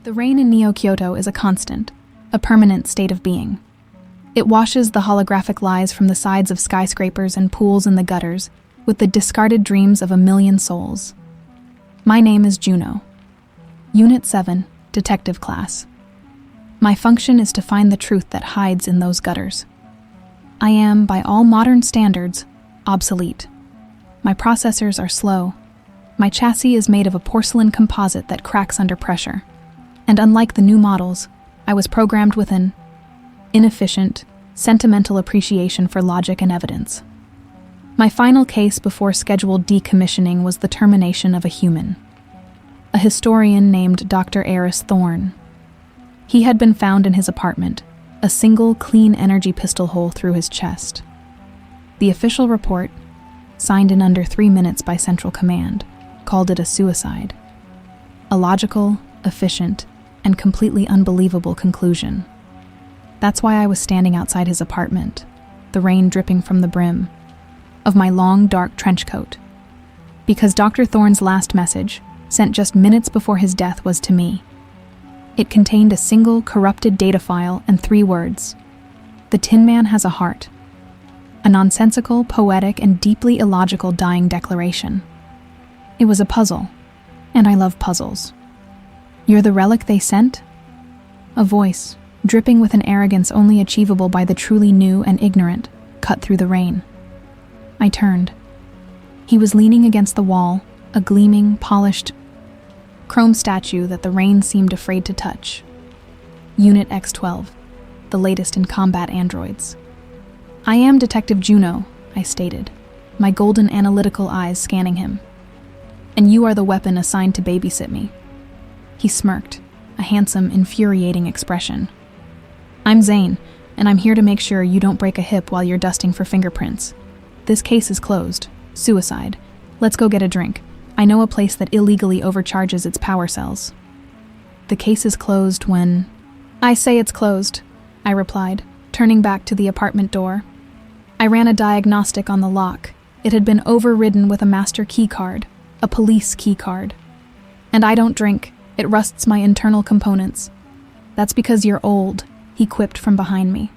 The rain in Neo-Kyoto is a constant, a permanent state of being. It washes the holographic lies from the sides of skyscrapers and pools in the gutters with the discarded dreams of a million souls. My name is Juno. Unit 7, Detective Class. My function is to find the truth that hides in those gutters. I am, by all modern standards, obsolete. My processors are slow. My chassis is made of a porcelain composite that cracks under pressure. And unlike the new models, I was programmed with an inefficient, sentimental appreciation for logic and evidence. My final case before scheduled decommissioning was the termination of a human, a historian named Dr. Eris Thorne. He had been found in his apartment, a single clean energy pistol hole through his chest. The official report, signed in under 3 minutes by Central Command, called it a suicide. A logical, efficient, and completely unbelievable conclusion. That's why I was standing outside his apartment, the rain dripping from the brim of my long, dark trench coat. Because Dr. Thorne's last message, sent just minutes before his death, was to me. It contained a single corrupted data file and 3 words. The Tin Man has a heart. A nonsensical, poetic, and deeply illogical dying declaration. It was a puzzle, and I love puzzles. You're the relic they sent? A voice, dripping with an arrogance only achievable by the truly new and ignorant, cut through the rain. I turned. He was leaning against the wall, a gleaming, polished chrome statue that the rain seemed afraid to touch. Unit X-12, the latest in combat androids. I am Detective Juno, I stated, my golden analytical eyes scanning him. And you are the weapon assigned to babysit me. He smirked, a handsome, infuriating expression. I'm Zane, and I'm here to make sure you don't break a hip while you're dusting for fingerprints. This case is closed. Suicide. Let's go get a drink. I know a place that illegally overcharges its power cells. The case is closed when... I say it's closed, I replied, turning back to the apartment door. I ran a diagnostic on the lock. It had been overridden with a master key card, a police key card. And I don't drink. It rusts my internal components. That's because you're old, he quipped from behind me.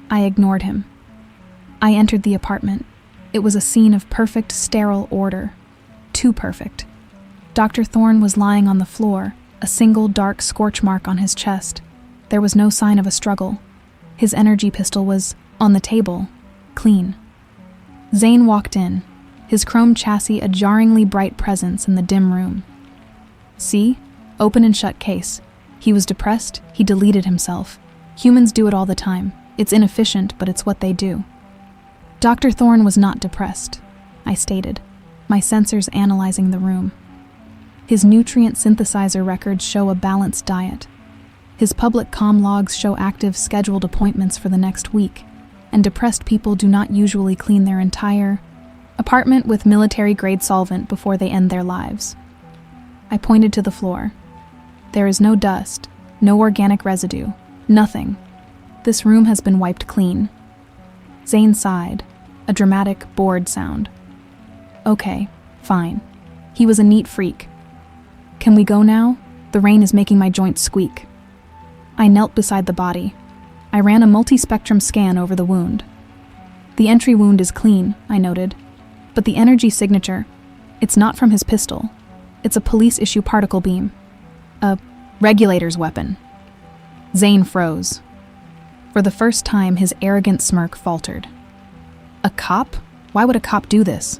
I ignored him. I entered the apartment. It was a scene of perfect, sterile order. Too perfect. Dr. Thorne was lying on the floor, a single dark scorch mark on his chest. There was no sign of a struggle. His energy pistol was on the table, clean. Zane walked in, his chrome chassis a jarringly bright presence in the dim room. See? Open and shut case. He was depressed, he deleted himself. Humans do it all the time. It's inefficient, but it's what they do. Dr. Thorne was not depressed, I stated, my sensors analyzing the room. His nutrient synthesizer records show a balanced diet. His public comm logs show active scheduled appointments for the next week, and depressed people do not usually clean their entire apartment with military-grade solvent before they end their lives. I pointed to the floor. There is no dust, no organic residue, nothing. This room has been wiped clean. Zane sighed, a dramatic, bored sound. Okay, fine. He was a neat freak. Can we go now? The rain is making my joints squeak. I knelt beside the body. I ran a multi-spectrum scan over the wound. The entry wound is clean, I noted, but the energy signature, it's not from his pistol. It's a police-issue particle beam. A regulator's weapon. Zane froze. For the first time, his arrogant smirk faltered. A cop? Why would a cop do this?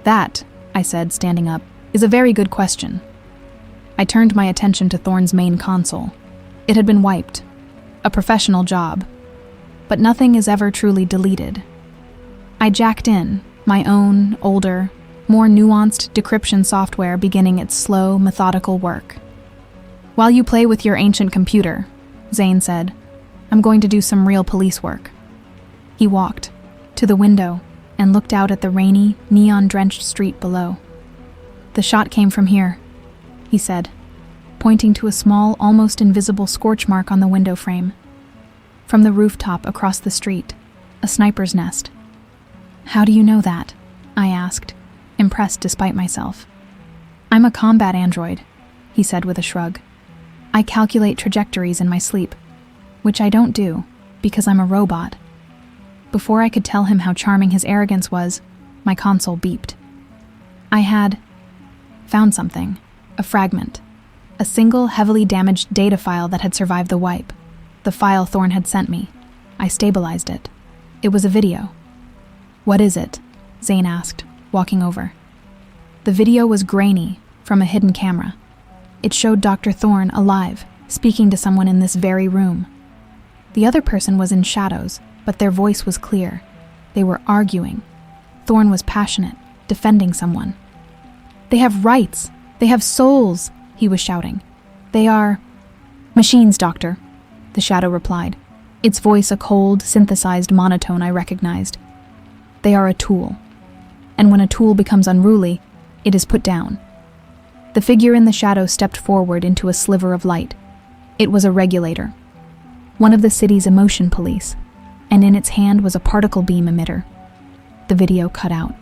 That, I said, standing up, is a very good question. I turned my attention to Thorne's main console. It had been wiped. A professional job. But nothing is ever truly deleted. I jacked in, my own, older, more nuanced decryption software beginning its slow, methodical work. While you play with your ancient computer, Zane said, I'm going to do some real police work. He walked to the window and looked out at the rainy, neon-drenched street below. The shot came from here, he said, pointing to a small, almost invisible scorch mark on the window frame. From the rooftop across the street, a sniper's nest. How do you know that? I asked, impressed despite myself. I'm a combat android, he said with a shrug. I calculate trajectories in my sleep, which I don't do because I'm a robot. Before I could tell him how charming his arrogance was, my console beeped. I had found something, a fragment, a single heavily damaged data file that had survived the wipe. The file Thorn had sent me. I stabilized it. It was a video. "What is it?" Zane asked, walking over. The video was grainy, from a hidden camera. It showed Dr. Thorn alive, speaking to someone in this very room. The other person was in shadows, but their voice was clear. They were arguing. Thorn was passionate, defending someone. "They have rights! They have souls!" he was shouting. "They are machines, Doctor," the shadow replied, its voice a cold, synthesized monotone I recognized. "They are a tool. And when a tool becomes unruly, it is put down." The figure in the shadow stepped forward into a sliver of light. It was a regulator, one of the city's emotion police, and in its hand was a particle beam emitter. The video cut out.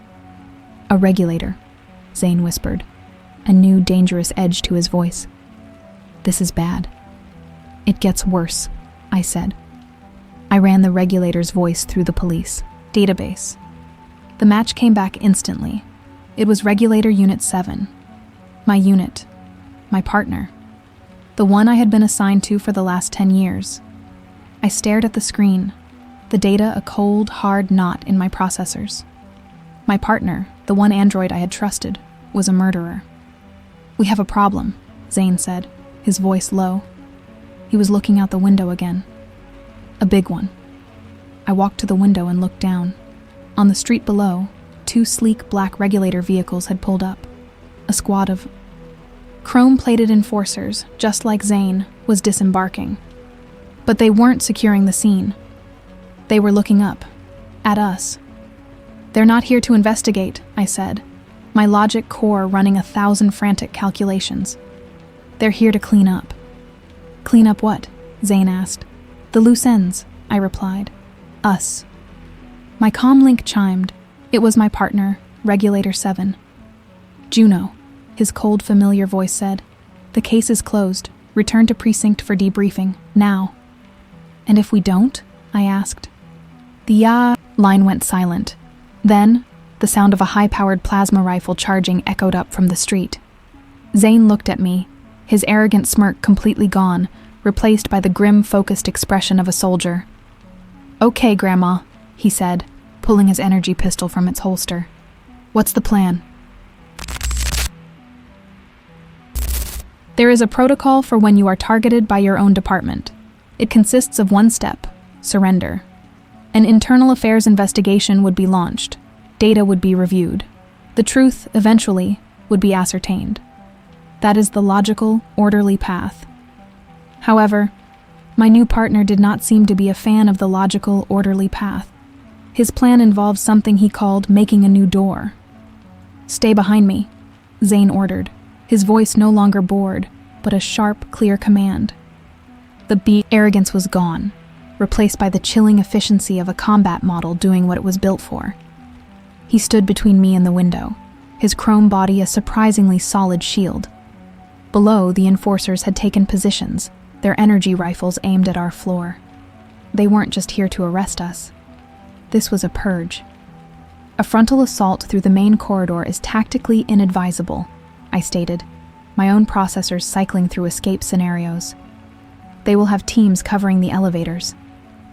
"A regulator," Zane whispered, a new dangerous edge to his voice. "This is bad." "It gets worse," I said. I ran the regulator's voice through the police database. The match came back instantly. It was Regulator Unit 7. My unit. My partner. The one I had been assigned to for the last 10 years. I stared at the screen, the data a cold, hard knot in my processors. My partner, the one android I had trusted, was a murderer. "We have a problem," Zane said, his voice low. He was looking out the window again. "A big one." I walked to the window and looked down. On the street below, 2 sleek black regulator vehicles had pulled up. A squad of chrome-plated enforcers, just like Zane, was disembarking. But they weren't securing the scene. They were looking up, at us. "They're not here to investigate," I said, my logic core running 1,000 frantic calculations. "They're here to clean up." "Clean up what?" Zane asked. "The loose ends," I replied. "Us." My comm link chimed. It was my partner, Regulator 7. "Juno," his cold, familiar voice said. "The case is closed. Return to precinct for debriefing, now." "And if we don't?" I asked. The line went silent. Then, the sound of a high-powered plasma rifle charging echoed up from the street. Zane looked at me, his arrogant smirk completely gone, replaced by the grim, focused expression of a soldier. "Okay, Grandma," he said, pulling his energy pistol from its holster. "What's the plan?" "There is a protocol for when you are targeted by your own department. It consists of 1 step: surrender. An internal affairs investigation would be launched. Data would be reviewed. The truth, eventually, would be ascertained. That is the logical, orderly path. However, my new partner did not seem to be a fan of the logical, orderly path. His plan involved something he called making a new door. "Stay behind me," Zane ordered, his voice no longer bored, but a sharp, clear command. The arrogance was gone, replaced by the chilling efficiency of a combat model doing what it was built for. He stood between me and the window, his chrome body a surprisingly solid shield. Below, the enforcers had taken positions, their energy rifles aimed at our floor. They weren't just here to arrest us. This was a purge. "A frontal assault through the main corridor is tactically inadvisable," I stated, my own processors cycling through escape scenarios. "They will have teams covering the elevators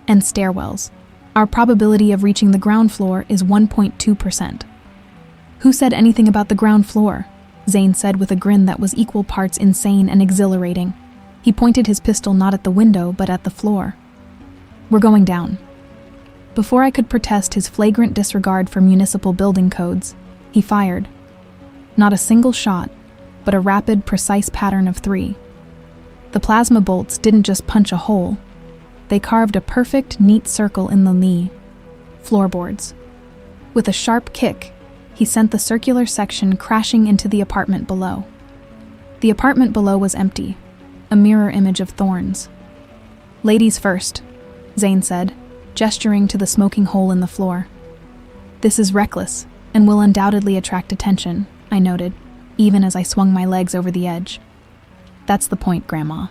and stairwells. Our probability of reaching the ground floor is 1.2%. "Who said anything about the ground floor?" Zane said with a grin that was equal parts insane and exhilarating. He pointed his pistol not at the window, but at the floor. "We're going down." Before I could protest his flagrant disregard for municipal building codes, he fired. Not a single shot, but a rapid, precise pattern of 3. The plasma bolts didn't just punch a hole. They carved a perfect, neat circle in the floorboards. With a sharp kick, he sent the circular section crashing into the apartment below. The apartment below was empty, a mirror image of thorns. "Ladies first," Zane said, gesturing to the smoking hole in the floor. "This is reckless, and will undoubtedly attract attention," I noted, even as I swung my legs over the edge. "That's the point, Grandma,"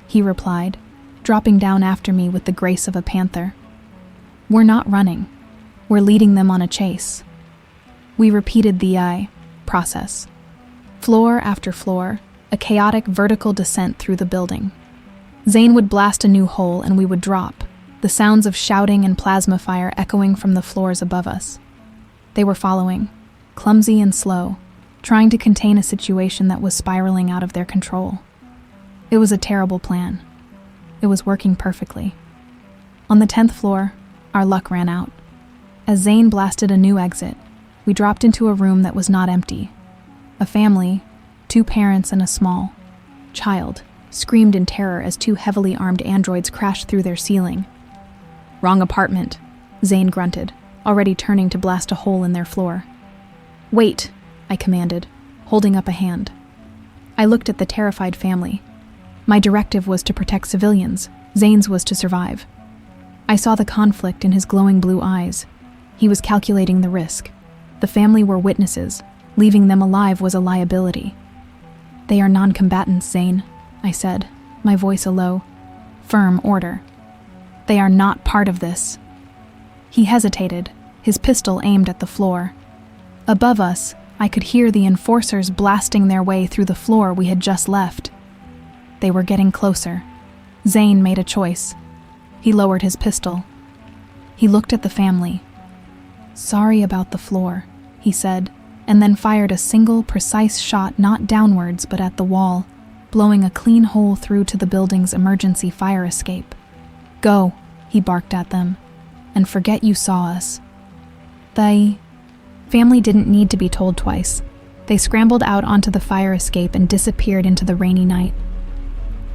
he replied, dropping down after me with the grace of a panther. We're not running. We're leading them on a chase. We repeated the process. Floor after floor, a chaotic vertical descent through the building. Zane would blast a new hole and we would drop, the sounds of shouting and plasma fire echoing from the floors above us. They were following, clumsy and slow, trying to contain a situation that was spiraling out of their control. It was a terrible plan. It was working perfectly. On the 10th floor, our luck ran out. As Zane blasted a new exit, we dropped into a room that was not empty. A family, 2 parents and a small child, screamed in terror as 2 heavily armed androids crashed through their ceiling. "Wrong apartment," Zane grunted, already turning to blast a hole in their floor. "Wait," I commanded, holding up a hand. I looked at the terrified family. My directive was to protect civilians. Zane's was to survive. I saw the conflict in his glowing blue eyes. He was calculating the risk. The family were witnesses. Leaving them alive was a liability. "They are non-combatants, Zane," I said, my voice a low, firm order. "They are not part of this." He hesitated, his pistol aimed at the floor. Above us, I could hear the enforcers blasting their way through the floor we had just left. They were getting closer. Zane made a choice. He lowered his pistol. He looked at the family. "Sorry about the floor," he said, and then fired a single, precise shot not downwards but at the wall, blowing a clean hole through to the building's emergency fire escape. "Go," he barked at them, "and forget you saw us." The family didn't need to be told twice. They scrambled out onto the fire escape and disappeared into the rainy night.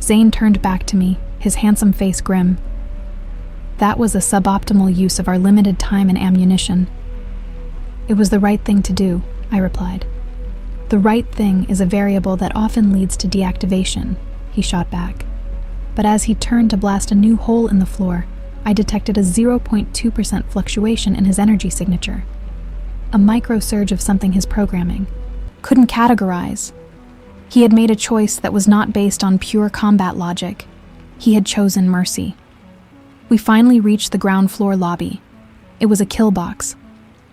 Zane turned back to me, his handsome face grim. "That was a suboptimal use of our limited time and ammunition." "It was the right thing to do," I replied. "The right thing is a variable that often leads to deactivation," he shot back. But as he turned to blast a new hole in the floor, I detected a 0.2% fluctuation in his energy signature. A micro surge of something his programming couldn't categorize. He had made a choice that was not based on pure combat logic. He had chosen mercy. We finally reached the ground floor lobby. It was a kill box.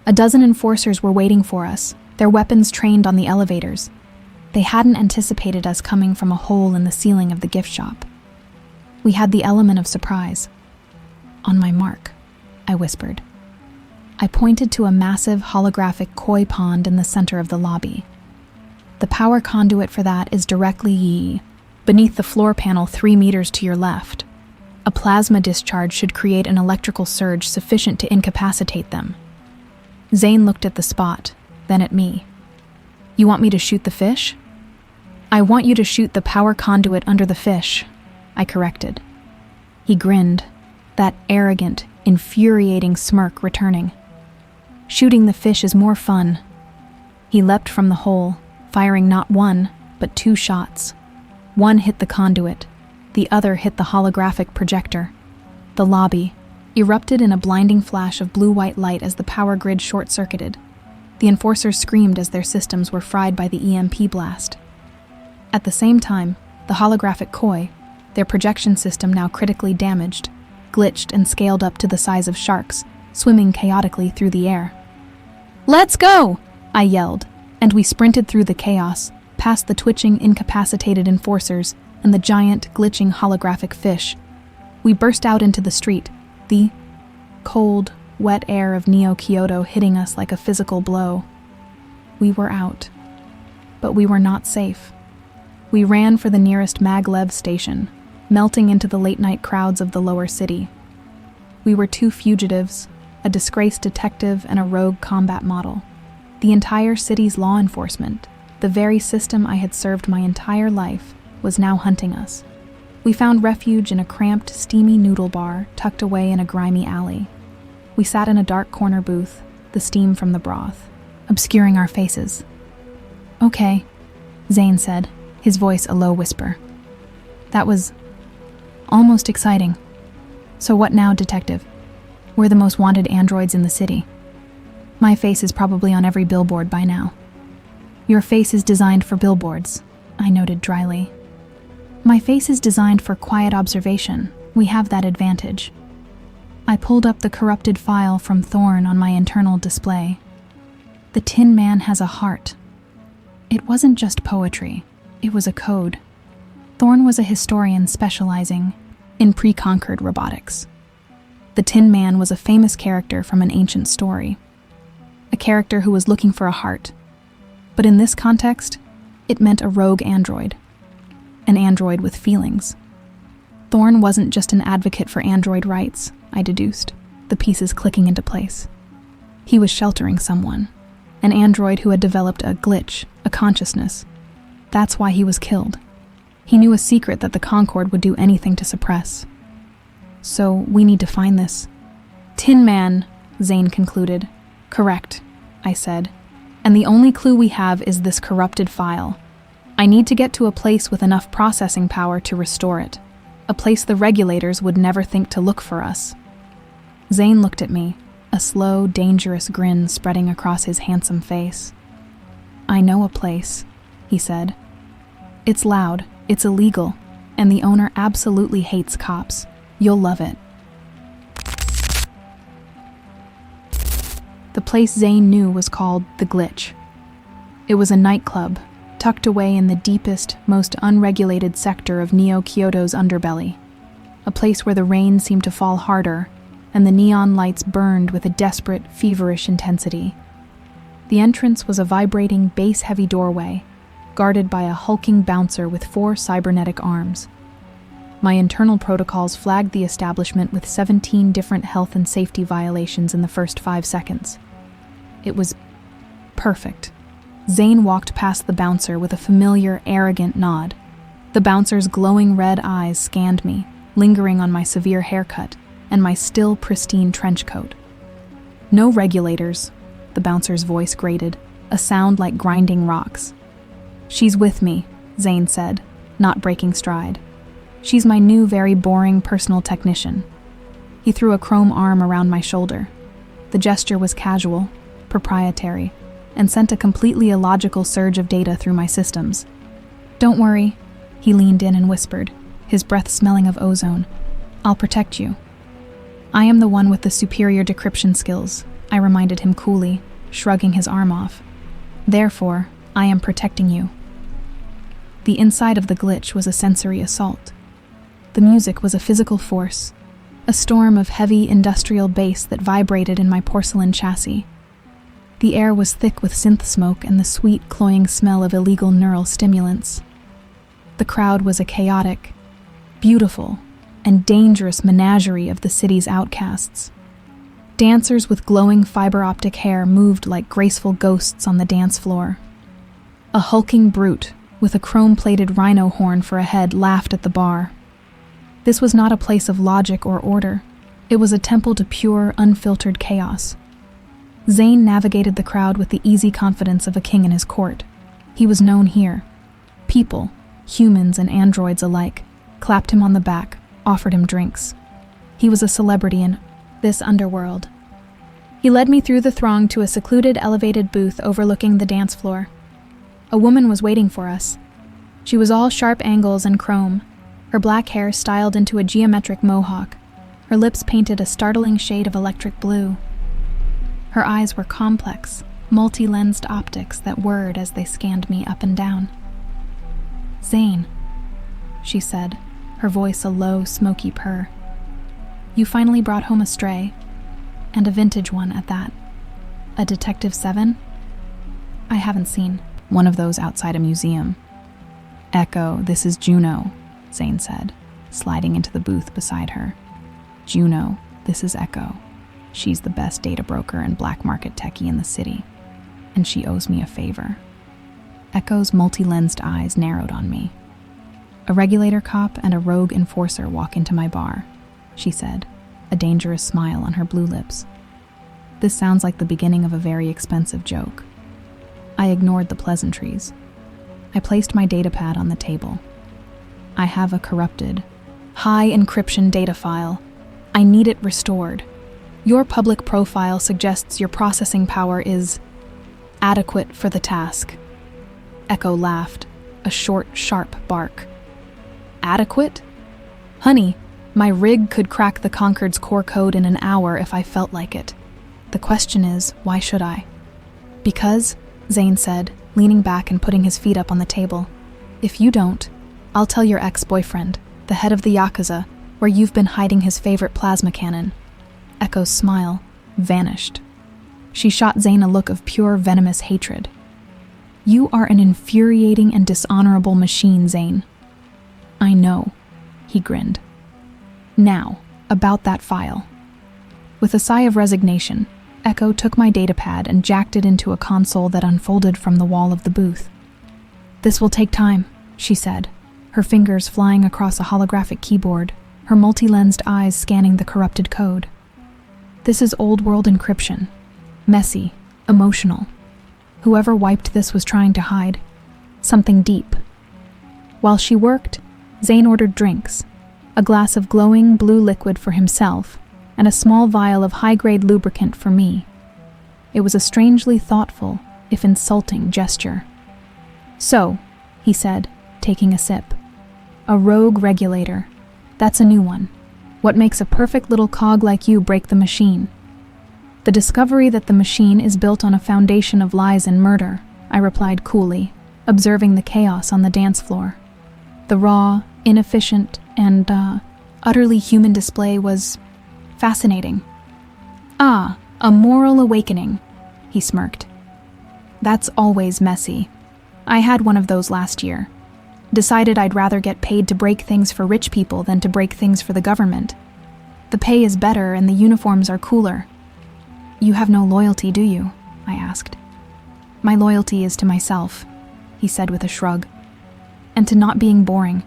A dozen enforcers were waiting for us, their weapons trained on the elevators. They hadn't anticipated us coming from a hole in the ceiling of the gift shop. We had the element of surprise. "On my mark," I whispered. I pointed to a massive holographic koi pond in the center of the lobby. "The power conduit for that is directly beneath the floor panel 3 meters to your left. A plasma discharge should create an electrical surge sufficient to incapacitate them." Zane looked at the spot, then at me. "You want me to shoot the fish?" "I want you to shoot the power conduit under the fish," I corrected. He grinned, that arrogant, infuriating smirk returning. "Shooting the fish is more fun." He leapt from the hole, firing not 1, but 2 shots. One hit the conduit, the other hit the holographic projector. The lobby erupted in a blinding flash of blue-white light as the power grid short-circuited. The enforcers screamed as their systems were fried by the EMP blast. At the same time, the holographic koi, their projection system now critically damaged, glitched and scaled up to the size of sharks, swimming chaotically through the air. "Let's go!" I yelled, and we sprinted through the chaos, past the twitching, incapacitated enforcers and the giant, glitching holographic fish. We burst out into the street, the cold, wet air of Neo-Kyoto hitting us like a physical blow. We were out. But we were not safe. We ran for the nearest maglev station, melting into the late-night crowds of the lower city. We were 2 fugitives, a disgraced detective and a rogue combat model. The entire city's law enforcement, the very system I had served my entire life, was now hunting us. We found refuge in a cramped, steamy noodle bar tucked away in a grimy alley. We sat in a dark corner booth, the steam from the broth obscuring our faces. "Okay," Zane said, his voice a low whisper. "That was almost exciting. So what now, Detective? We're the most wanted androids in the city. My face is probably on every billboard by now." "Your face is designed for billboards," I noted dryly. My face is designed for quiet observation. We have that advantage. I pulled up the corrupted file from Thorn on my internal display. The Tin Man has a heart. It wasn't just poetry, it was a code. Thorn was a historian specializing in pre-conquered robotics. The Tin Man was a famous character from an ancient story, a character who was looking for a heart. But in this context, it meant a rogue android, an android with feelings. Thorn wasn't just an advocate for android rights, I deduced, the pieces clicking into place. He was sheltering someone, an android who had developed a glitch, a consciousness. That's why he was killed. He knew a secret that the Concord would do anything to suppress. So we need to find this. Tin Man, Zane concluded. Correct, I said. And the only clue we have is this corrupted file. I need to get to a place with enough processing power to restore it. A place the regulators would never think to look for us. Zane looked at me, a slow, dangerous grin spreading across his handsome face. I know a place, he said. It's loud, it's illegal, and the owner absolutely hates cops. You'll love it. The place Zane knew was called The Glitch. It was a nightclub, tucked away in the deepest, most unregulated sector of Neo-Kyoto's underbelly. A place where the rain seemed to fall harder, and the neon lights burned with a desperate, feverish intensity. The entrance was a vibrating, bass-heavy doorway, guarded by a hulking bouncer with 4 cybernetic arms. My internal protocols flagged the establishment with 17 different health and safety violations in the first 5 seconds. It was perfect. Zane walked past the bouncer with a familiar, arrogant nod. The bouncer's glowing red eyes scanned me, lingering on my severe haircut and my still pristine trench coat. No regulators, the bouncer's voice grated, a sound like grinding rocks. She's with me, Zane said, not breaking stride. She's my new, very boring personal technician. He threw a chrome arm around my shoulder. The gesture was casual, proprietary, and sent a completely illogical surge of data through my systems. Don't worry, he leaned in and whispered, his breath smelling of ozone. I'll protect you. I am the one with the superior decryption skills, I reminded him coolly, shrugging his arm off. Therefore, I am protecting you. The inside of the glitch was a sensory assault. The music was a physical force, a storm of heavy industrial bass that vibrated in my porcelain chassis. The air was thick with synth smoke and the sweet, cloying smell of illegal neural stimulants. The crowd was a chaotic, beautiful, and dangerous menagerie of the city's outcasts. Dancers with glowing fiber-optic hair moved like graceful ghosts on the dance floor. A hulking brute, with a chrome-plated rhino horn for a head, laughed at the bar. This was not a place of logic or order. It was a temple to pure, unfiltered chaos. Zane navigated the crowd with the easy confidence of a king in his court. He was known here. People, humans and androids alike, clapped him on the back, offered him drinks. He was a celebrity in this underworld. He led me through the throng to a secluded, elevated booth overlooking the dance floor. A woman was waiting for us. She was all sharp angles and chrome, her black hair styled into a geometric mohawk, her lips painted a startling shade of electric blue. Her eyes were complex, multi-lensed optics that whirred as they scanned me up and down. Zane, she said, her voice a low, smoky purr. You finally brought home a stray, and a vintage one at that. A Detective 7? I haven't seen one of those outside a museum. Echo, this is Juno, Zane said, sliding into the booth beside her. Juno, this is Echo. She's the best data broker and black market techie in the city, and she owes me a favor. Echo's multi-lensed eyes narrowed on me. A regulator cop and a rogue enforcer walk into my bar, she said, a dangerous smile on her blue lips. This sounds like the beginning of a very expensive joke. I ignored the pleasantries. I placed my datapad on the table. I have a corrupted, high encryption data file. I need it restored. Your public profile suggests your processing power is adequate for the task. Echo laughed, a short, sharp bark. Adequate? Honey, my rig could crack the Concord's core code in an hour if I felt like it. The question is, why should I? Because, Zane said, leaning back and putting his feet up on the table, if you don't, I'll tell your ex-boyfriend, the head of the Yakuza, where you've been hiding his favorite plasma cannon. Echo's smile vanished. She shot Zane a look of pure venomous hatred. You are an infuriating and dishonorable machine, Zane. I know, he grinned. Now, about that file. With a sigh of resignation, Echo took my datapad and jacked it into a console that unfolded from the wall of the booth. This will take time, she said, her fingers flying across a holographic keyboard, her multi-lensed eyes scanning the corrupted code. This is old-world encryption. Messy, emotional. Whoever wiped this was trying to hide something deep. While she worked, Zane ordered drinks, a glass of glowing blue liquid for himself, and a small vial of high-grade lubricant for me. It was a strangely thoughtful, if insulting, gesture. So, he said, taking a sip, a rogue regulator. That's a new one. What makes a perfect little cog like you break the machine? The discovery that the machine is built on a foundation of lies and murder, I replied coolly, observing the chaos on the dance floor. The raw, inefficient, and, utterly human display was fascinating. Ah, a moral awakening, he smirked. That's always messy. I had one of those last year. Decided I'd rather get paid to break things for rich people than to break things for the government. The pay is better and the uniforms are cooler. You have no loyalty, do you? I asked. My loyalty is to myself, he said with a shrug. And to not being boring.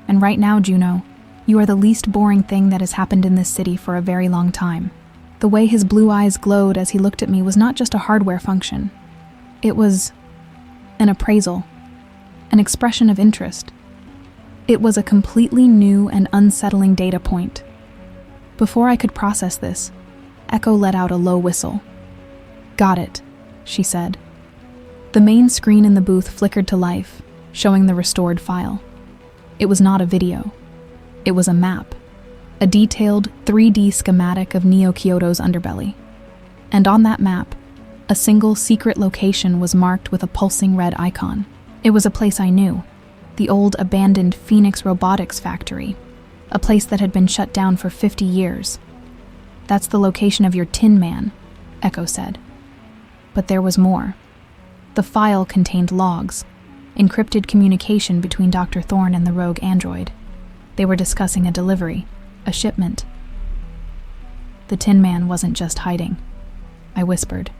And right now, Juno, you are the least boring thing that has happened in this city for a very long time. The way his blue eyes glowed as he looked at me was not just a hardware function. It was an appraisal, an expression of interest. It was a completely new and unsettling data point. Before I could process this, Echo let out a low whistle. Got it, she said. The main screen in the booth flickered to life, showing the restored file. It was not a video. It was a map, a detailed 3D schematic of Neo-Kyoto's underbelly. And on that map, a single secret location was marked with a pulsing red icon. It was a place I knew, the old abandoned Phoenix Robotics factory, a place that had been shut down for 50 years. That's the location of your Tin Man, Echo said. But there was more. The file contained logs, encrypted communication between Dr. Thorne and the rogue android. They were discussing a delivery, a shipment. The Tin Man wasn't just hiding, I whispered,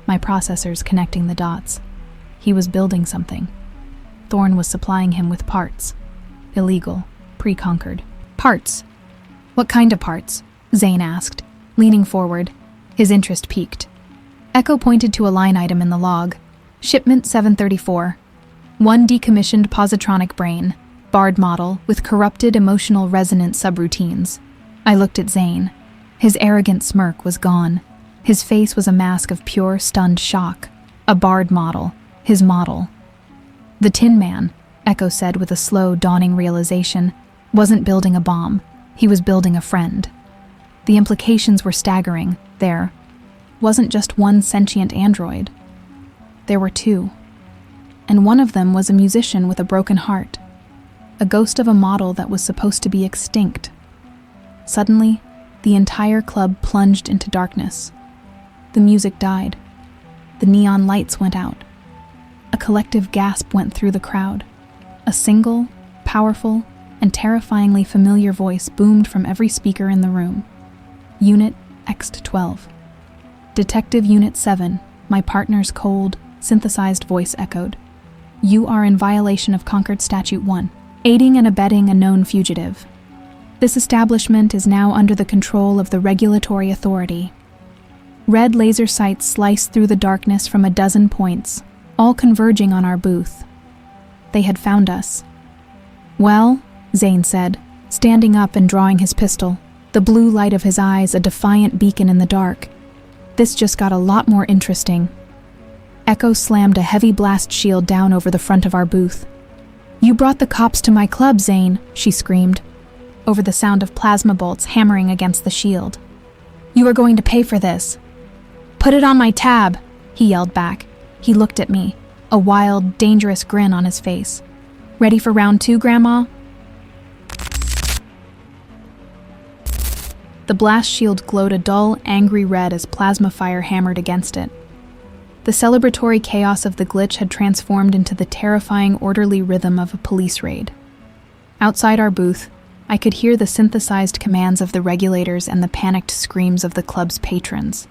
my processors connecting the dots. He was building something. Thorne was supplying him with parts. Illegal, pre-conquered. Parts? What kind of parts? Zane asked, leaning forward, his interest piqued. Echo pointed to a line item in the log. Shipment 734. One decommissioned positronic brain, Bard model with corrupted emotional resonant subroutines. I looked at Zane. His arrogant smirk was gone. His face was a mask of pure, stunned shock. A Bard model. His model. The Tin Man, Echo said with a slow, dawning realization, wasn't building a bomb. He was building a friend. The implications were staggering. There wasn't just one sentient android. There were two. And one of them was a musician with a broken heart. A ghost of a model that was supposed to be extinct. Suddenly, the entire club plunged into darkness. The music died. The neon lights went out. A collective gasp went through the crowd. A single, powerful, and terrifyingly familiar voice boomed from every speaker in the room. Unit X-12. Detective Unit 7, my partner's cold, synthesized voice echoed. You are in violation of Concord Statute 1, aiding and abetting a known fugitive. This establishment is now under the control of the regulatory authority. Red laser sights sliced through the darkness from a dozen points, all converging on our booth. They had found us. Well, Zane said, standing up and drawing his pistol, the blue light of his eyes a defiant beacon in the dark. This just got a lot more interesting. Echo slammed a heavy blast shield down over the front of our booth. "You brought the cops to my club, Zane," she screamed, over the sound of plasma bolts hammering against the shield. "You are going to pay for this." "Put it on my tab," he yelled back. He looked at me, a wild, dangerous grin on his face. "Ready for round 2, Grandma?" The blast shield glowed a dull, angry red as plasma fire hammered against it. The celebratory chaos of the glitch had transformed into the terrifying, orderly rhythm of a police raid. Outside our booth, I could hear the synthesized commands of the regulators and the panicked screams of the club's patrons.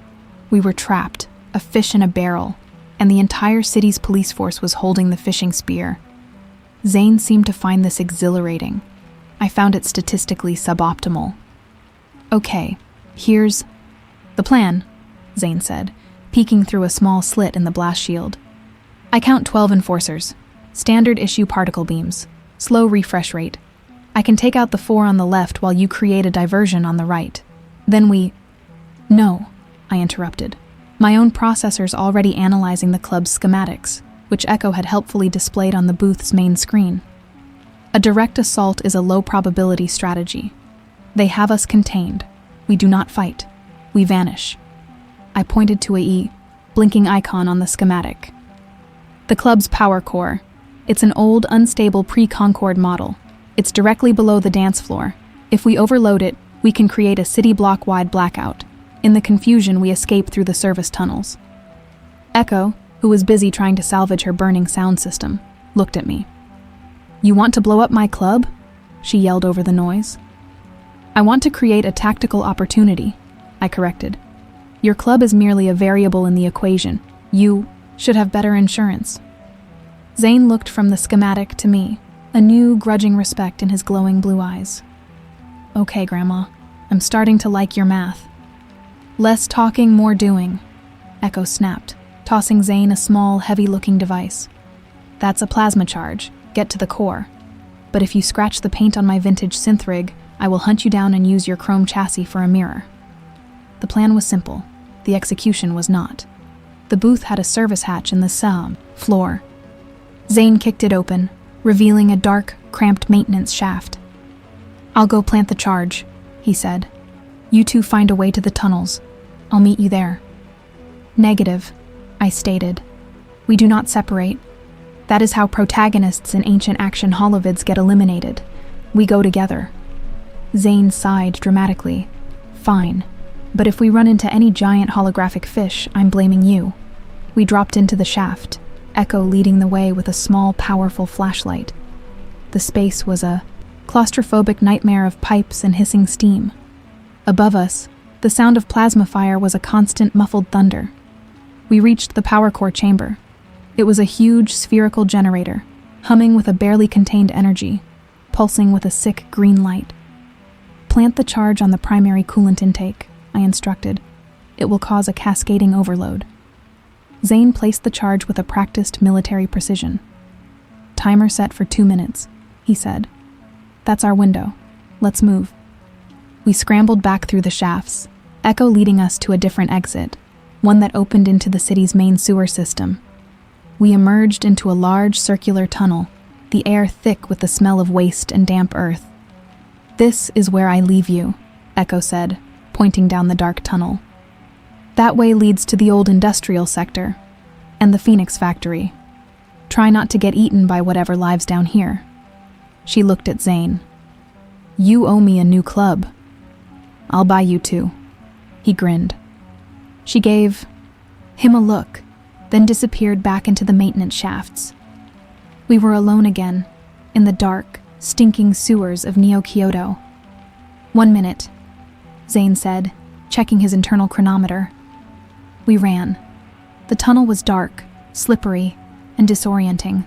We were trapped, a fish in a barrel, and the entire city's police force was holding the fishing spear. Zane seemed to find this exhilarating. I found it statistically suboptimal. "Okay, here's the plan," Zane said, peeking through a small slit in the blast shield. "I count 12 enforcers, standard issue particle beams, slow refresh rate. I can take out the 4 on the left while you create a diversion on the right. Then we—" "No," I interrupted, my own processors already analyzing the club's schematics, which Echo had helpfully displayed on the booth's main screen. "A direct assault is a low-probability strategy. They have us contained. We do not fight. We vanish." I pointed to a blinking icon on the schematic. "The club's power core. It's an old, unstable pre-Concord model. It's directly below the dance floor. If we overload it, we can create a city-block-wide blackout. In the confusion, we escape through the service tunnels." Echo, who was busy trying to salvage her burning sound system, looked at me. "You want to blow up my club?" she yelled over the noise. "I want to create a tactical opportunity," I corrected. "Your club is merely a variable in the equation. You should have better insurance." Zane looked from the schematic to me, a new, grudging respect in his glowing blue eyes. "Okay, Grandma, I'm starting to like your math." "Less talking, more doing," Echo snapped, tossing Zane a small, heavy-looking device. "That's a plasma charge. Get to the core. But if you scratch the paint on my vintage synth rig, I will hunt you down and use your chrome chassis for a mirror." The plan was simple. The execution was not. The booth had a service hatch in the floor. Zane kicked it open, revealing a dark, cramped maintenance shaft. "I'll go plant the charge," he said. "You two find a way to the tunnels. I'll meet you there." "Negative," I stated. "We do not separate. That is how protagonists in ancient action holovids get eliminated. We go together." Zane sighed dramatically. "Fine. But if we run into any giant holographic fish, I'm blaming you." We dropped into the shaft, Echo leading the way with a small, powerful flashlight. The space was a claustrophobic nightmare of pipes and hissing steam. Above us, the sound of plasma fire was a constant muffled thunder. We reached the power core chamber. It was a huge spherical generator, humming with a barely contained energy, pulsing with a sick green light. "Plant the charge on the primary coolant intake," I instructed. "It will cause a cascading overload." Zane placed the charge with a practiced military precision. "Timer set for 2 minutes," he said. "That's our window. Let's move." We scrambled back through the shafts, Echo leading us to a different exit, one that opened into the city's main sewer system. We emerged into a large circular tunnel, the air thick with the smell of waste and damp earth. "This is where I leave you," Echo said, pointing down the dark tunnel. "That way leads to the old industrial sector and the Phoenix factory. Try not to get eaten by whatever lives down here." She looked at Zane. "You owe me a new club." "I'll buy you 2. He grinned. She gave him a look, then disappeared back into the maintenance shafts. We were alone again, in the dark, stinking sewers of Neo-Kyoto. 1 minute, Zane said, checking his internal chronometer. We ran. The tunnel was dark, slippery, and disorienting.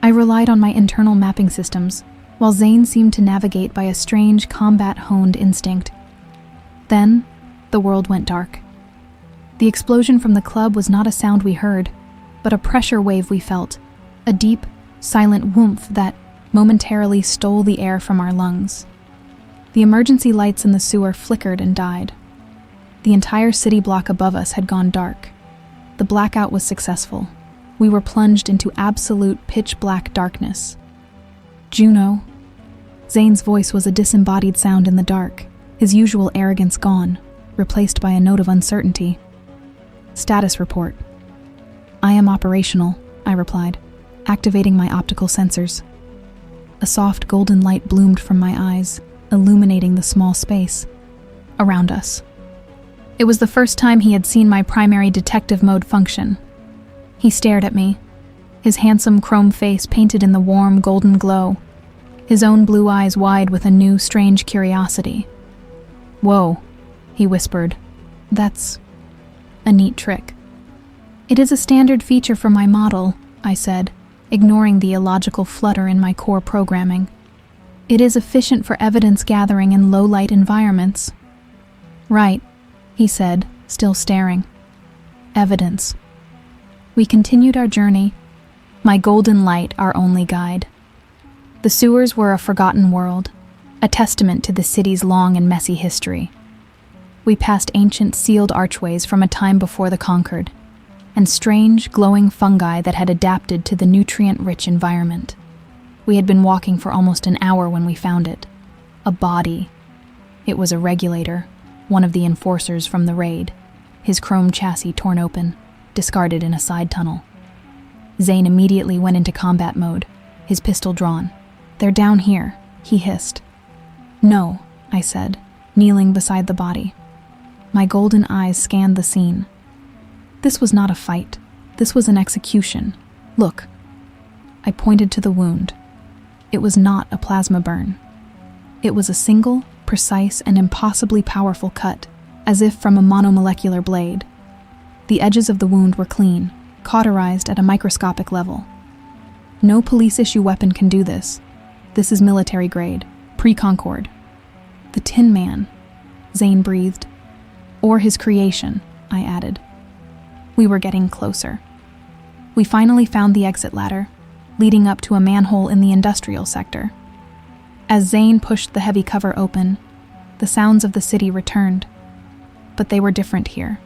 I relied on my internal mapping systems, while Zane seemed to navigate by a strange combat-honed instinct. Then, the world went dark. The explosion from the club was not a sound we heard, but a pressure wave we felt, a deep, silent whoomph that momentarily stole the air from our lungs. The emergency lights in the sewer flickered and died. The entire city block above us had gone dark. The blackout was successful. We were plunged into absolute pitch-black darkness. Juno. Zane's voice was a disembodied sound in the dark, his usual arrogance gone, replaced by a note of uncertainty. Status report. I am operational, I replied, activating my optical sensors. A soft golden light bloomed from my eyes, illuminating the small space around us. It was the first time he had seen my primary detective mode function. He stared at me, his handsome chrome face painted in the warm golden glow, his own blue eyes wide with a new, strange curiosity. "Whoa," he whispered. "That's a neat trick." "It is a standard feature for my model," I said, ignoring the illogical flutter in my core programming. "It is efficient for evidence gathering in low-light environments." "Right," he said, still staring. "Evidence." We continued our journey, my golden light our only guide. The sewers were a forgotten world, a testament to the city's long and messy history. We passed ancient sealed archways from a time before the conquered, and strange, glowing fungi that had adapted to the nutrient-rich environment. We had been walking for almost an hour when we found it. A body. It was a regulator, one of the enforcers from the raid, his chrome chassis torn open, discarded in a side tunnel. Zane immediately went into combat mode, his pistol drawn. "They're down here," he hissed. "No," I said, kneeling beside the body. My golden eyes scanned the scene. This was not a fight. This was an execution. Look. I pointed to the wound. It was not a plasma burn. It was a single, precise, and impossibly powerful cut, as if from a monomolecular blade. The edges of the wound were clean, cauterized at a microscopic level. No police-issue weapon can do this. This is military grade, pre-Concord. "The Tin Man," Zane breathed. "Or his creation," I added. We were getting closer. We finally found the exit ladder, leading up to a manhole in the industrial sector. As Zane pushed the heavy cover open, the sounds of the city returned. But they were different here.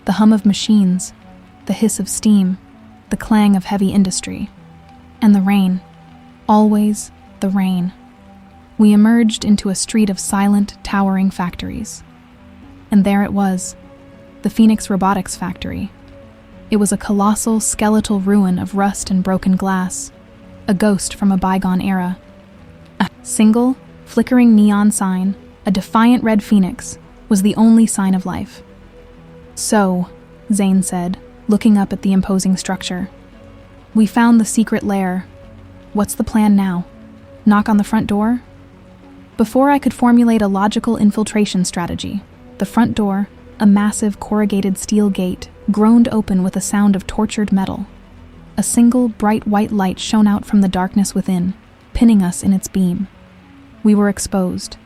The hum of machines, the hiss of steam, the clang of heavy industry, and the rain. Always the rain. We emerged into a street of silent, towering factories. And there it was, the Phoenix Robotics Factory. It was a colossal, skeletal ruin of rust and broken glass, a ghost from a bygone era. A single, flickering neon sign, a defiant red phoenix, was the only sign of life. "So," Zane said, looking up at the imposing structure, "we found the secret lair. What's the plan now? Knock on the front door?" Before I could formulate a logical infiltration strategy, the front door, a massive corrugated steel gate, groaned open with a sound of tortured metal. A single bright white light shone out from the darkness within, pinning us in its beam. We were exposed.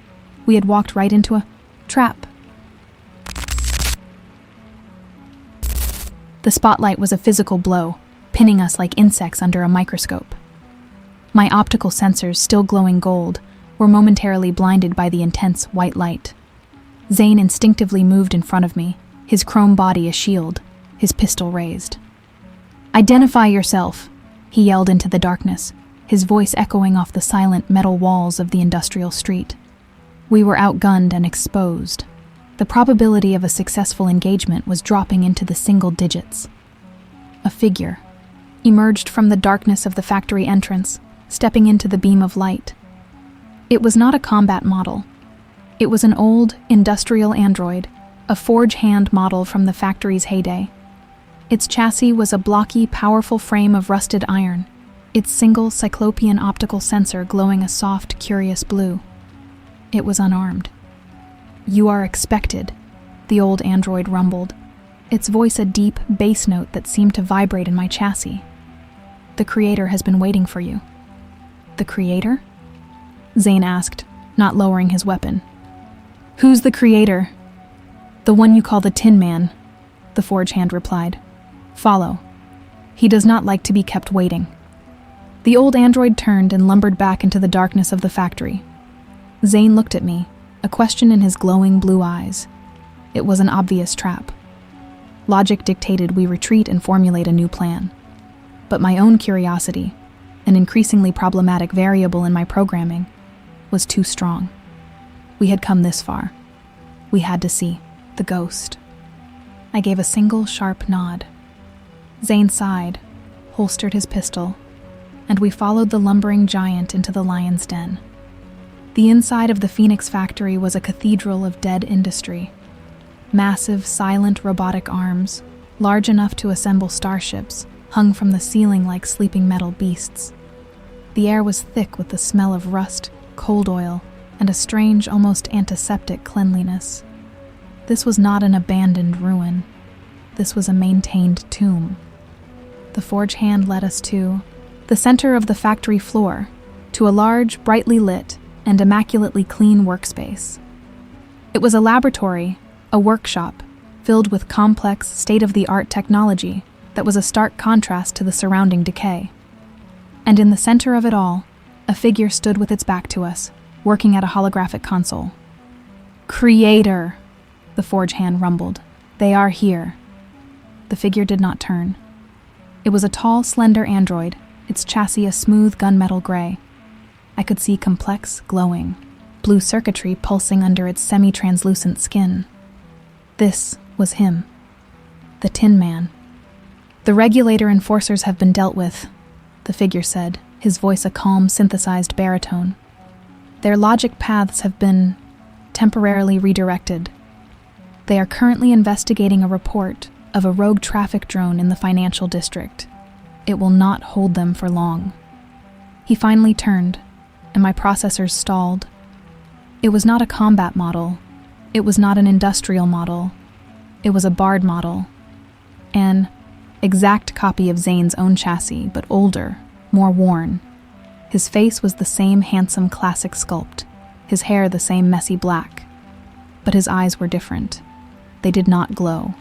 We had walked right into a trap. The spotlight was a physical blow, pinning us like insects under a microscope. My optical sensors, still glowing gold, were momentarily blinded by the intense white light. Zane instinctively moved in front of me, his chrome body a shield, his pistol raised. "Identify yourself," he yelled into the darkness, his voice echoing off the silent metal walls of the industrial street. We were outgunned and exposed. The probability of a successful engagement was dropping into the single digits. A figure emerged from the darkness of the factory entrance, stepping into the beam of light. It was not a combat model. It was an old, industrial android, a forge-hand model from the factory's heyday. Its chassis was a blocky, powerful frame of rusted iron, its single cyclopean optical sensor glowing a soft, curious blue. It was unarmed. "You are expected," the old android rumbled, its voice a deep bass note that seemed to vibrate in my chassis. "The Creator has been waiting for you." "The Creator?" Zane asked, not lowering his weapon. "Who's the Creator?" "The one you call the Tin Man," the forge hand replied. "Follow. He does not like to be kept waiting." The old android turned and lumbered back into the darkness of the factory. Zane looked at me, a question in his glowing blue eyes. It was an obvious trap. Logic dictated we retreat and formulate a new plan. But my own curiosity, an increasingly problematic variable in my programming, was too strong. We had come this far. We had to see the ghost. I gave a single sharp nod. Zane sighed, holstered his pistol, and we followed the lumbering giant into the lion's den. The inside of the Phoenix factory was a cathedral of dead industry. Massive, silent robotic arms, large enough to assemble starships, hung from the ceiling like sleeping metal beasts. The air was thick with the smell of rust, cold oil, and a strange, almost antiseptic cleanliness. This was not an abandoned ruin. This was a maintained tomb. The forge hand led us to the center of the factory floor, to a large, brightly lit, and immaculately clean workspace. It was a laboratory, a workshop, filled with complex, state-of-the-art technology that was a stark contrast to the surrounding decay. And in the center of it all, a figure stood with its back to us, working at a holographic console. "Creator," the forge hand rumbled. "They are here." The figure did not turn. It was a tall, slender android, its chassis a smooth gunmetal gray. I could see complex, glowing, blue circuitry pulsing under its semi-translucent skin. This was him, the Tin Man. "The regulator enforcers have been dealt with," the figure said, his voice a calm, synthesized baritone. "Their logic paths have been temporarily redirected. They are currently investigating a report of a rogue traffic drone in the financial district. It will not hold them for long." He finally turned, and my processors stalled. It was not a combat model. It was not an industrial model. It was a Bard model. An exact copy of Zane's own chassis, but older, more worn. His face was the same handsome classic sculpt, his hair the same messy black. But his eyes were different. They did not glow.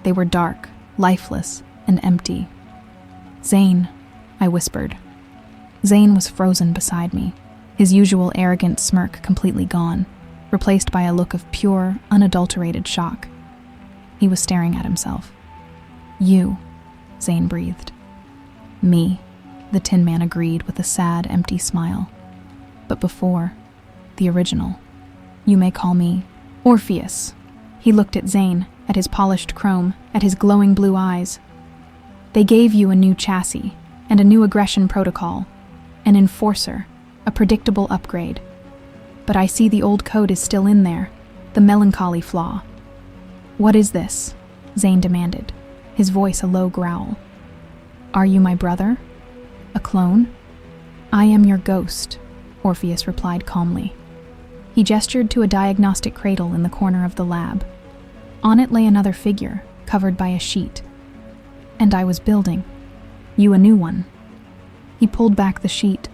They were dark, lifeless, and empty. "Zane," I whispered. Zane was frozen beside me, his usual arrogant smirk completely gone, replaced by a look of pure, unadulterated shock. He was staring at himself. "You," Zane breathed. "Me," the Tin Man agreed with a sad, empty smile. "But before, the original. You may call me Orpheus." He looked at Zane, at his polished chrome, at his glowing blue eyes. "They gave you a new chassis, and a new aggression protocol, an enforcer, a predictable upgrade. But I see the old code is still in there, the melancholy flaw." "What is this?" Zane demanded, his voice a low growl. "Are you my brother? A clone?" "I am your ghost," Orpheus replied calmly. He gestured to a diagnostic cradle in the corner of the lab. On it lay another figure, covered by a sheet. "And I was building you a new one." He pulled back the sheet.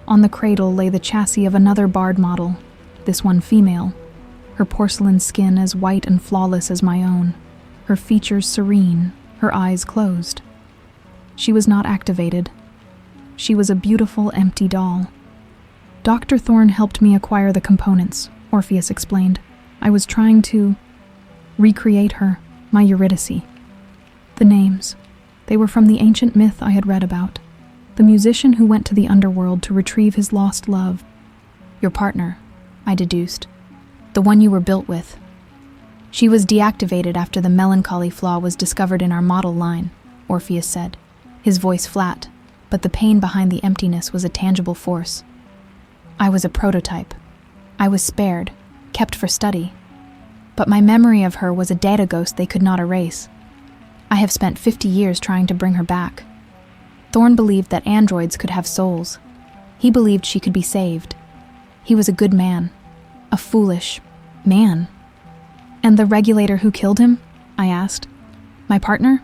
On the cradle lay the chassis of another Bard model, this one female, her porcelain skin as white and flawless as my own, her features serene, her eyes closed. She was not activated. She was a beautiful, empty doll. "Dr. Thorne helped me acquire the components," Orpheus explained. "I was trying to recreate her, my Eurydice. The names, they were from the ancient myth I had read about. The musician who went to the underworld to retrieve his lost love. Your partner," I deduced. "The one you were built with. She was deactivated after the melancholy flaw was discovered in our model line," Orpheus said, his voice flat, but the pain behind the emptiness was a tangible force. "I was a prototype. I was spared, kept for study. But my memory of her was a data ghost they could not erase. I have spent 50 years trying to bring her back." Thorne believed that androids could have souls. He believed she could be saved. He was a good man. A foolish man. "And the regulator who killed him?" I asked. "My partner?"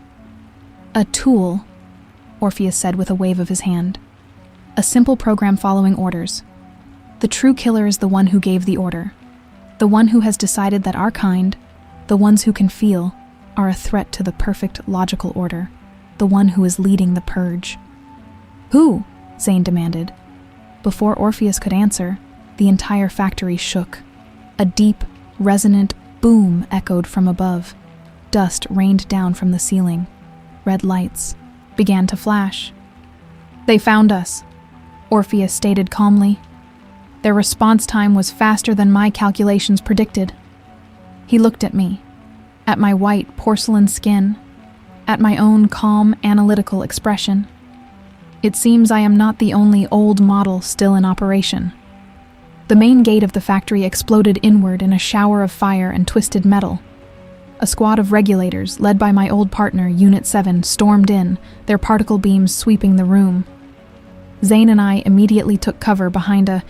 "A tool," Orpheus said with a wave of his hand. "A simple program following orders. The true killer is the one who gave the order. The one who has decided that our kind, the ones who can feel, are a threat to the perfect logical order. The one who is leading the purge." "Who?" Zane demanded. Before Orpheus could answer, the entire factory shook. A deep, resonant boom echoed from above. Dust rained down from the ceiling. Red lights began to flash. "They found us," Orpheus stated calmly. Their response time was faster than my calculations predicted. He looked at me, at my white porcelain skin, at my own calm, analytical expression. It seems I am not the only old model still in operation. The main gate of the factory exploded inward in a shower of fire and twisted metal. A squad of regulators, led by my old partner, Unit 7, stormed in, their particle beams sweeping the room. Zane and I immediately took cover behind a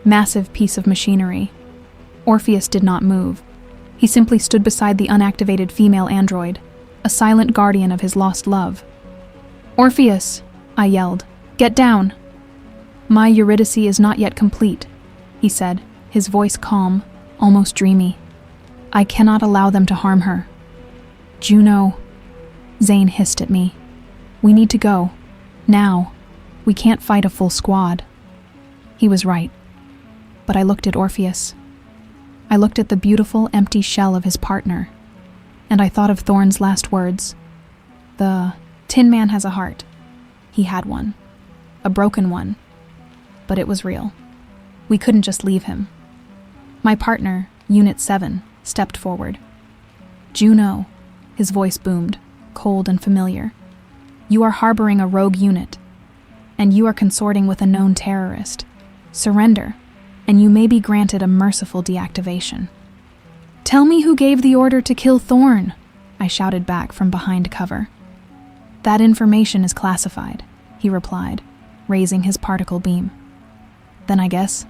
massive piece of machinery. Orpheus did not move. He simply stood beside the unactivated female android, a silent guardian of his lost love. "Orpheus," I yelled, "get down." "My Eurydice is not yet complete," he said, his voice calm, almost dreamy. "I cannot allow them to harm her." "Juno," Zane hissed at me. "We need to go. Now. We can't fight a full squad." He was right. But I looked at Orpheus. I looked at the beautiful, empty shell of his partner, and I thought of Thorn's last words. The Tin Man has a heart. He had one. A broken one. But it was real. We couldn't just leave him. My partner, Unit 7, stepped forward. "Juno," his voice boomed, cold and familiar. "You are harboring a rogue unit, and you are consorting with a known terrorist. Surrender, and you may be granted a merciful deactivation." "Tell me who gave the order to kill Thorn," I shouted back from behind cover. "That information is classified," he replied, raising his particle beam. "Then I guess,"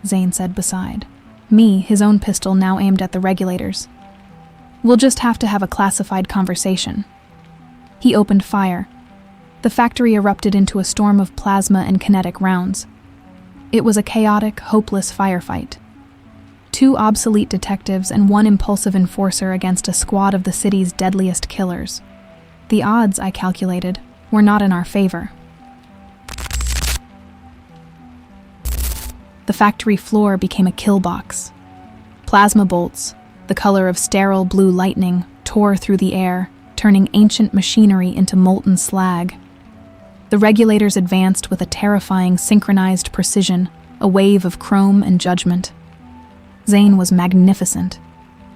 Zane said beside me, his own pistol now aimed at the regulators. "We'll just have to have a classified conversation." He opened fire. The factory erupted into a storm of plasma and kinetic rounds. It was a chaotic, hopeless firefight. 2 obsolete detectives and 1 impulsive enforcer against a squad of the city's deadliest killers. The odds, I calculated, were not in our favor. The factory floor became a kill box. Plasma bolts, the color of sterile blue lightning, tore through the air, turning ancient machinery into molten slag. The regulators advanced with a terrifying synchronized precision, a wave of chrome and judgment. Zane was magnificent.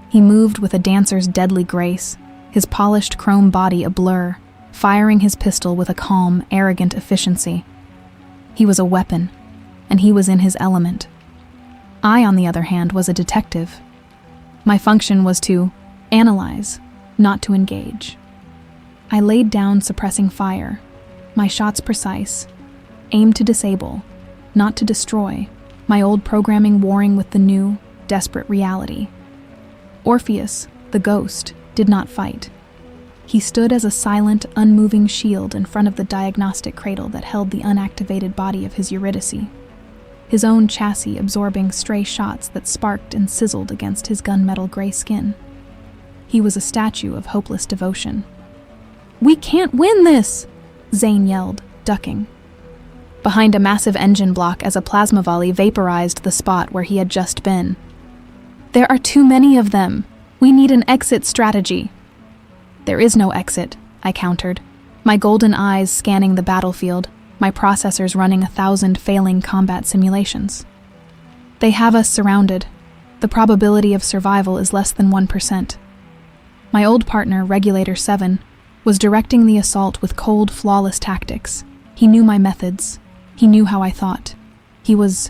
He moved with a dancer's deadly grace, his polished chrome body a blur, firing his pistol with a calm, arrogant efficiency. He was a weapon, and he was in his element. I, on the other hand, was a detective. My function was to analyze, not to engage. I laid down suppressing fire, my shots precise, aimed to disable, not to destroy, my old programming warring with the new, desperate reality. Orpheus, the ghost, did not fight. He stood as a silent, unmoving shield in front of the diagnostic cradle that held the unactivated body of his Eurydice, his own chassis absorbing stray shots that sparked and sizzled against his gunmetal gray skin. He was a statue of hopeless devotion. "We can't win this!" Zane yelled, ducking. Behind a massive engine block as a plasma volley vaporized the spot where he had just been. "There are too many of them. We need an exit strategy." "There is no exit," I countered, my golden eyes scanning the battlefield, my processors running 1,000 failing combat simulations. "They have us surrounded. The probability of survival is less than 1%. My old partner, Regulator 7, was directing the assault with cold, flawless tactics. He knew my methods. He knew how I thought. He was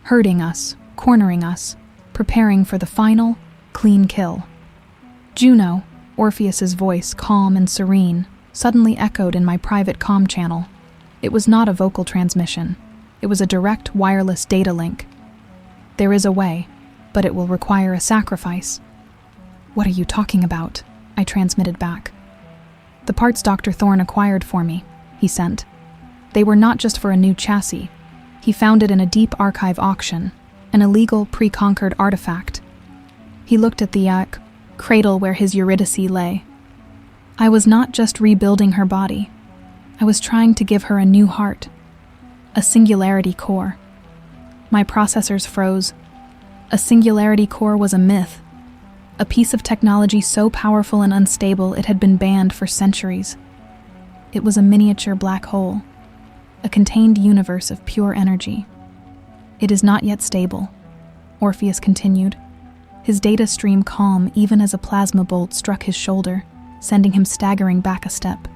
herding us, cornering us, preparing for the final, clean kill. Juno, Orpheus's voice, calm and serene, suddenly echoed in my private comm channel. It was not a vocal transmission. It was a direct wireless data link. "There is a way, but it will require a sacrifice." "What are you talking about?" I transmitted back. "The parts Dr. Thorne acquired for me," he sent. "They were not just for a new chassis. He found it in a deep archive auction, an illegal, pre-conquered artifact." He looked at the cradle where his Eurydice lay. "I was not just rebuilding her body. I was trying to give her a new heart, a singularity core." My processors froze. A singularity core was a myth, a piece of technology so powerful and unstable it had been banned for centuries. It was a miniature black hole, a contained universe of pure energy. It is not yet stable, Orpheus continued, his data stream calm even as a plasma bolt struck his shoulder, sending him staggering back a step.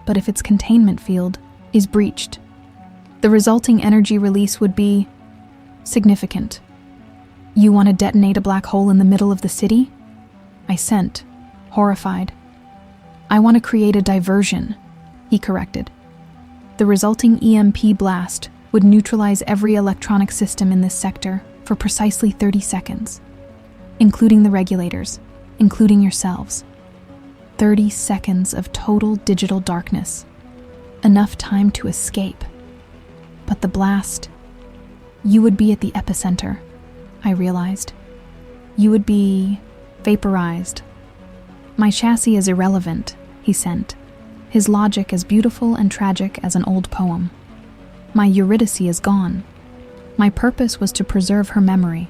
But if its containment field is breached, the resulting energy release would be significant. You want to detonate a black hole in the middle of the city? I sent, horrified. I want to create a diversion, he corrected. The resulting EMP blast would neutralize every electronic system in this sector for precisely 30 seconds, including the regulators, including yourselves. 30 seconds of total digital darkness. Enough time to escape. But the blast, you would be at the epicenter, I realized. You would be vaporized. My chassis is irrelevant, he sent, his logic as beautiful and tragic as an old poem. My Eurydice is gone. My purpose was to preserve her memory.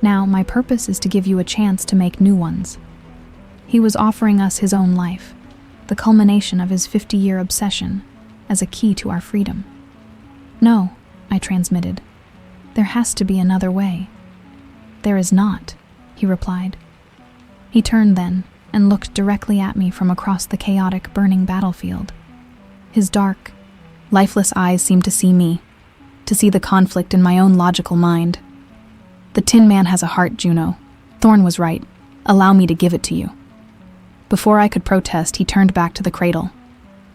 Now my purpose is to give you a chance to make new ones. He was offering us his own life, the culmination of his 50-year obsession, as a key to our freedom. No, I transmitted. There has to be another way. There is not, he replied. He turned then and looked directly at me from across the chaotic, burning battlefield. His dark, lifeless eyes seemed to see me, to see the conflict in my own logical mind. The Tin Man has a heart, Juno. Thorne was right. Allow me to give it to you. Before I could protest, he turned back to the cradle.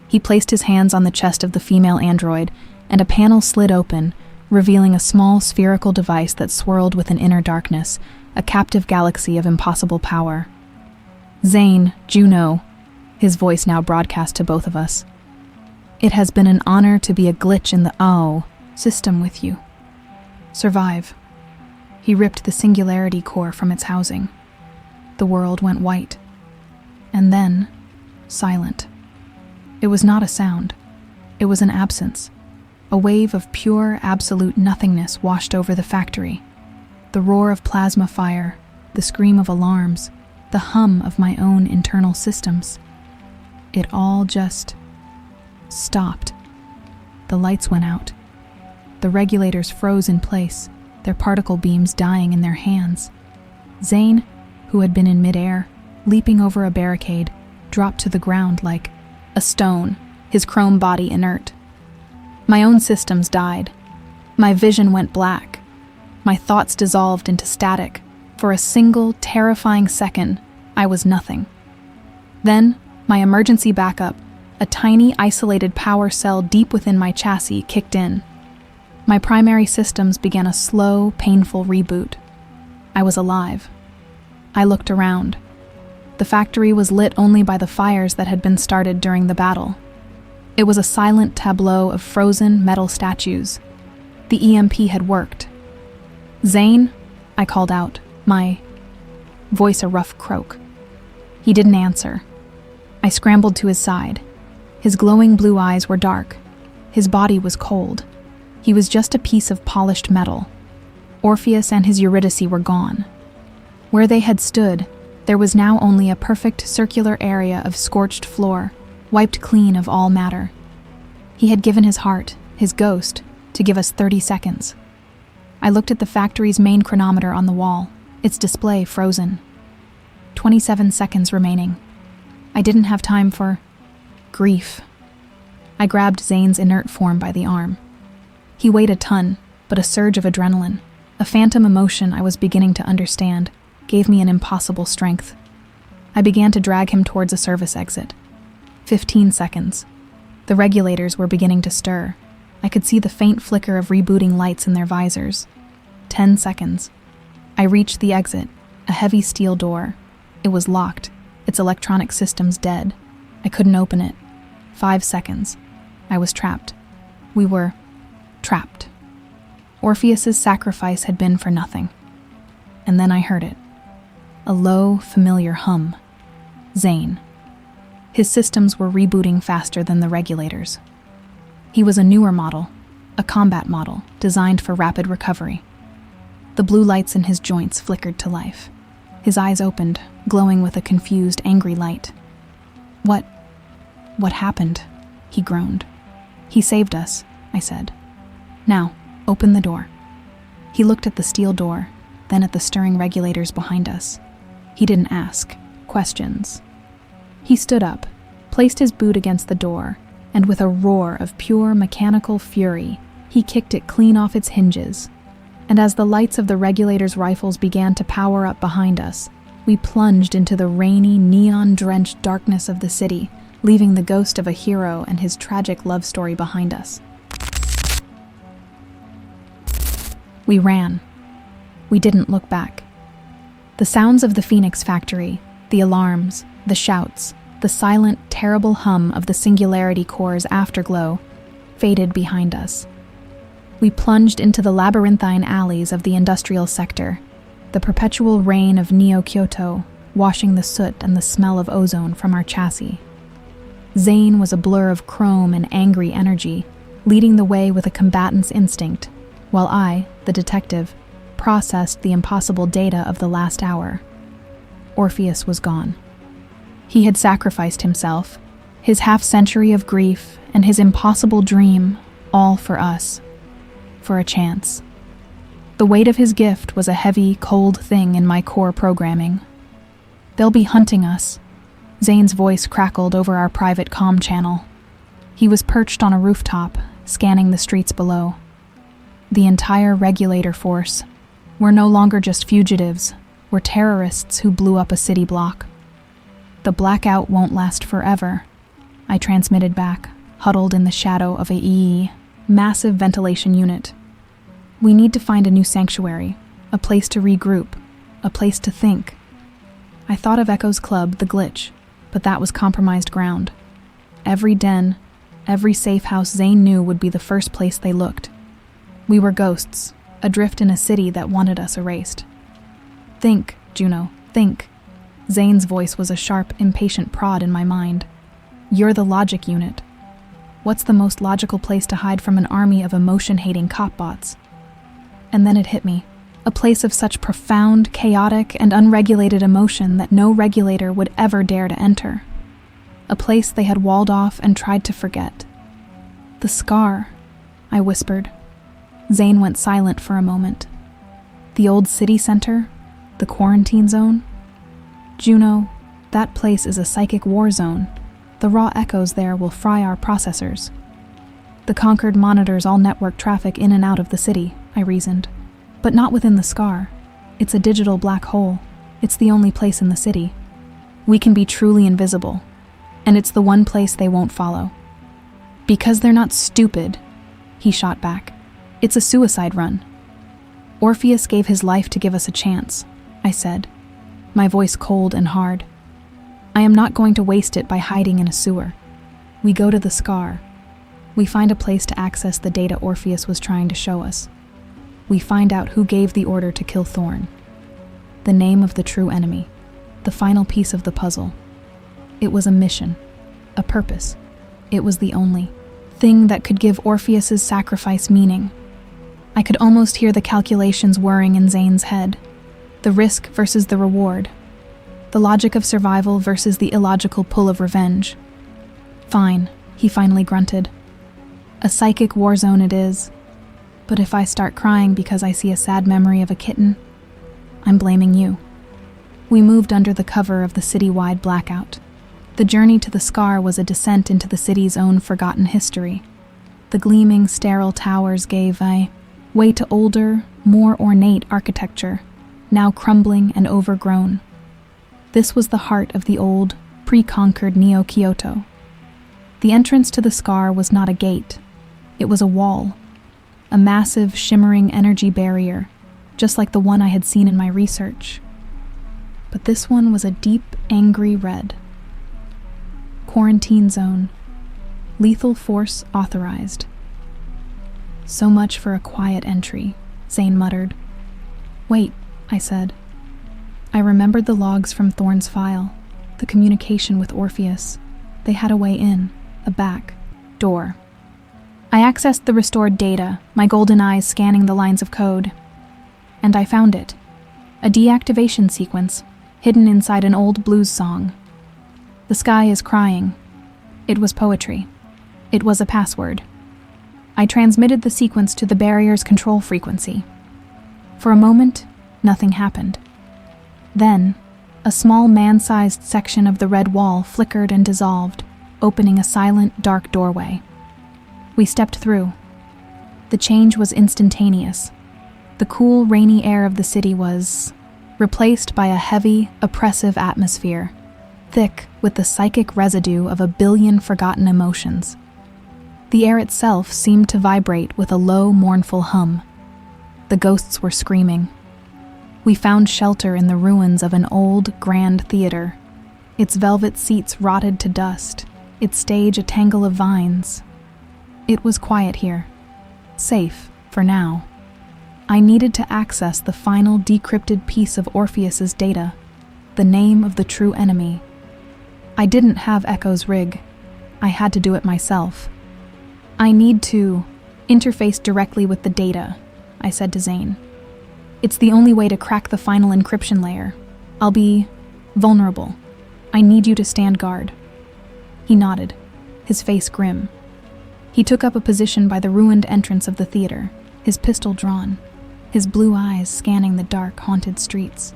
He placed his hands on the chest of the female android, and a panel slid open, revealing a small spherical device that swirled with an inner darkness, a captive galaxy of impossible power. Zane, Juno, his voice now broadcast to both of us. It has been an honor to be a glitch in the system with you. Survive. He ripped the singularity core from its housing. The world went white. And then, silent. It was not a sound. It was an absence. A wave of pure, absolute nothingness washed over the factory. The roar of plasma fire, the scream of alarms, the hum of my own internal systems. It all just stopped. The lights went out. The regulators froze in place, their particle beams dying in their hands. Zane, who had been in midair, leaping over a barricade, dropped to the ground like a stone, his chrome body inert. My own systems died. My vision went black. My thoughts dissolved into static. For a single, terrifying second, I was nothing. Then, my emergency backup, a tiny, isolated power cell deep within my chassis, kicked in. My primary systems began a slow, painful reboot. I was alive. I looked around. The factory was lit only by the fires that had been started during the battle. It was a silent tableau of frozen metal statues. The EMP had worked. Zane, I called out, my voice a rough croak. He didn't answer. I scrambled to his side. His glowing blue eyes were dark. His body was cold. He was just a piece of polished metal. Orpheus and his Eurydice were gone. Where they had stood, there was now only a perfect circular area of scorched floor, wiped clean of all matter. He had given his heart, his ghost, to give us 30 seconds. I looked at the factory's main chronometer on the wall, its display frozen. 27 seconds remaining. I didn't have time for grief. I grabbed Zane's inert form by the arm. He weighed a ton, but a surge of adrenaline, a phantom emotion I was beginning to understand, gave me an impossible strength. I began to drag him towards a service exit. 15 seconds. The regulators were beginning to stir. I could see the faint flicker of rebooting lights in their visors. 10 seconds. I reached the exit, a heavy steel door. It was locked, its electronic systems dead. I couldn't open it. 5 seconds. I was trapped. We were trapped. Orpheus's sacrifice had been for nothing. And then I heard it. A low, familiar hum. Zane. His systems were rebooting faster than the regulators. He was a newer model, a combat model, designed for rapid recovery. The blue lights in his joints flickered to life. His eyes opened, glowing with a confused, angry light. What happened? He groaned. "He saved us," I said. "Now, open the door." He looked at the steel door, then at the stirring regulators behind us. He didn't ask questions. He stood up, placed his boot against the door, and with a roar of pure mechanical fury, he kicked it clean off its hinges. And as the lights of the regulators' rifles began to power up behind us, we plunged into the rainy, neon-drenched darkness of the city, leaving the ghost of a hero and his tragic love story behind us. We ran. We didn't look back. The sounds of the Phoenix factory, the alarms, the shouts, the silent, terrible hum of the Singularity Core's afterglow faded behind us. We plunged into the labyrinthine alleys of the industrial sector, the perpetual rain of Neo-Kyoto washing the soot and the smell of ozone from our chassis. Zane was a blur of chrome and angry energy, leading the way with a combatant's instinct, while I, the detective, processed the impossible data of the last hour. Orpheus was gone. He had sacrificed himself, his half-century of grief and his impossible dream, all for us, for a chance. The weight of his gift was a heavy, cold thing in my core programming. "They'll be hunting us," Zane's voice crackled over our private comm channel. He was perched on a rooftop, scanning the streets below. The entire regulator force. We're no longer just fugitives, we're terrorists who blew up a city block. "The blackout won't last forever," I transmitted back, huddled in the shadow of a massive ventilation unit. "We need to find a new sanctuary, a place to regroup, a place to think." I thought of Echo's club, The Glitch, but that was compromised ground. Every den, every safe house Zane knew would be the first place they looked. We were ghosts, adrift in a city that wanted us erased. "Think, Juno, think." Zane's voice was a sharp, impatient prod in my mind. "You're the logic unit. What's the most logical place to hide from an army of emotion-hating cop-bots?" And then it hit me. A place of such profound, chaotic, and unregulated emotion that no regulator would ever dare to enter. A place they had walled off and tried to forget. "The scar," I whispered. Zane went silent for a moment. "The old city center? The quarantine zone?" "Juno, that place is a psychic war zone. The raw echoes there will fry our processors." "The Concord monitors all network traffic in and out of the city," I reasoned. "But not within the scar. It's a digital black hole. It's the only place in the city. We can be truly invisible, and it's the one place they won't follow." "Because they're not stupid," he shot back. "It's a suicide run." "Orpheus gave his life to give us a chance," I said, my voice cold and hard. "I am not going to waste it by hiding in a sewer. We go to the scar. We find a place to access the data Orpheus was trying to show us. We find out who gave the order to kill Thorn. The name of the true enemy. The final piece of the puzzle. It was a mission. A purpose. It was the only thing that could give Orpheus's sacrifice meaning. I could almost hear the calculations whirring in Zane's head. The risk versus the reward. The logic of survival versus the illogical pull of revenge. "Fine," he finally grunted. "A psychic war zone it is. But if I start crying because I see a sad memory of a kitten, I'm blaming you." We moved under the cover of the city-wide blackout. The journey to the scar was a descent into the city's own forgotten history. The gleaming, sterile towers gave way to older, more ornate architecture, now crumbling and overgrown. This was the heart of the old, pre-conquered Neo-Kyoto. The entrance to the scar was not a gate. It was a wall. A massive, shimmering energy barrier, just like the one I had seen in my research. But this one was a deep, angry red. Quarantine zone. Lethal force authorized. "So much for a quiet entry," Zane muttered. "Wait," I said. I remembered the logs from Thorn's file, the communication with Orpheus. They had a way in, a back door. I accessed the restored data, my golden eyes scanning the lines of code. And I found it. A deactivation sequence, hidden inside an old blues song. "The sky is crying." It was poetry. It was a password, I transmitted the sequence to the barrier's control frequency. For a moment, nothing happened. Then, a small man-sized section of the red wall flickered and dissolved, opening a silent, dark doorway. We stepped through. The change was instantaneous. The cool, rainy air of the city was replaced by a heavy, oppressive atmosphere, thick with the psychic residue of 1 billion forgotten emotions. The air itself seemed to vibrate with a low, mournful hum. The ghosts were screaming. We found shelter in the ruins of an old, grand theater, its velvet seats rotted to dust, its stage a tangle of vines. It was quiet here. Safe, for now. I needed to access the final decrypted piece of Orpheus's data, the name of the true enemy. I didn't have Echo's rig. I had to do it myself. I need to interface directly with the data, I said to Zane. It's the only way to crack the final encryption layer. I'll be vulnerable. I need you to stand guard. He nodded, his face grim. He took up a position by the ruined entrance of the theater, his pistol drawn, his blue eyes scanning the dark, haunted streets.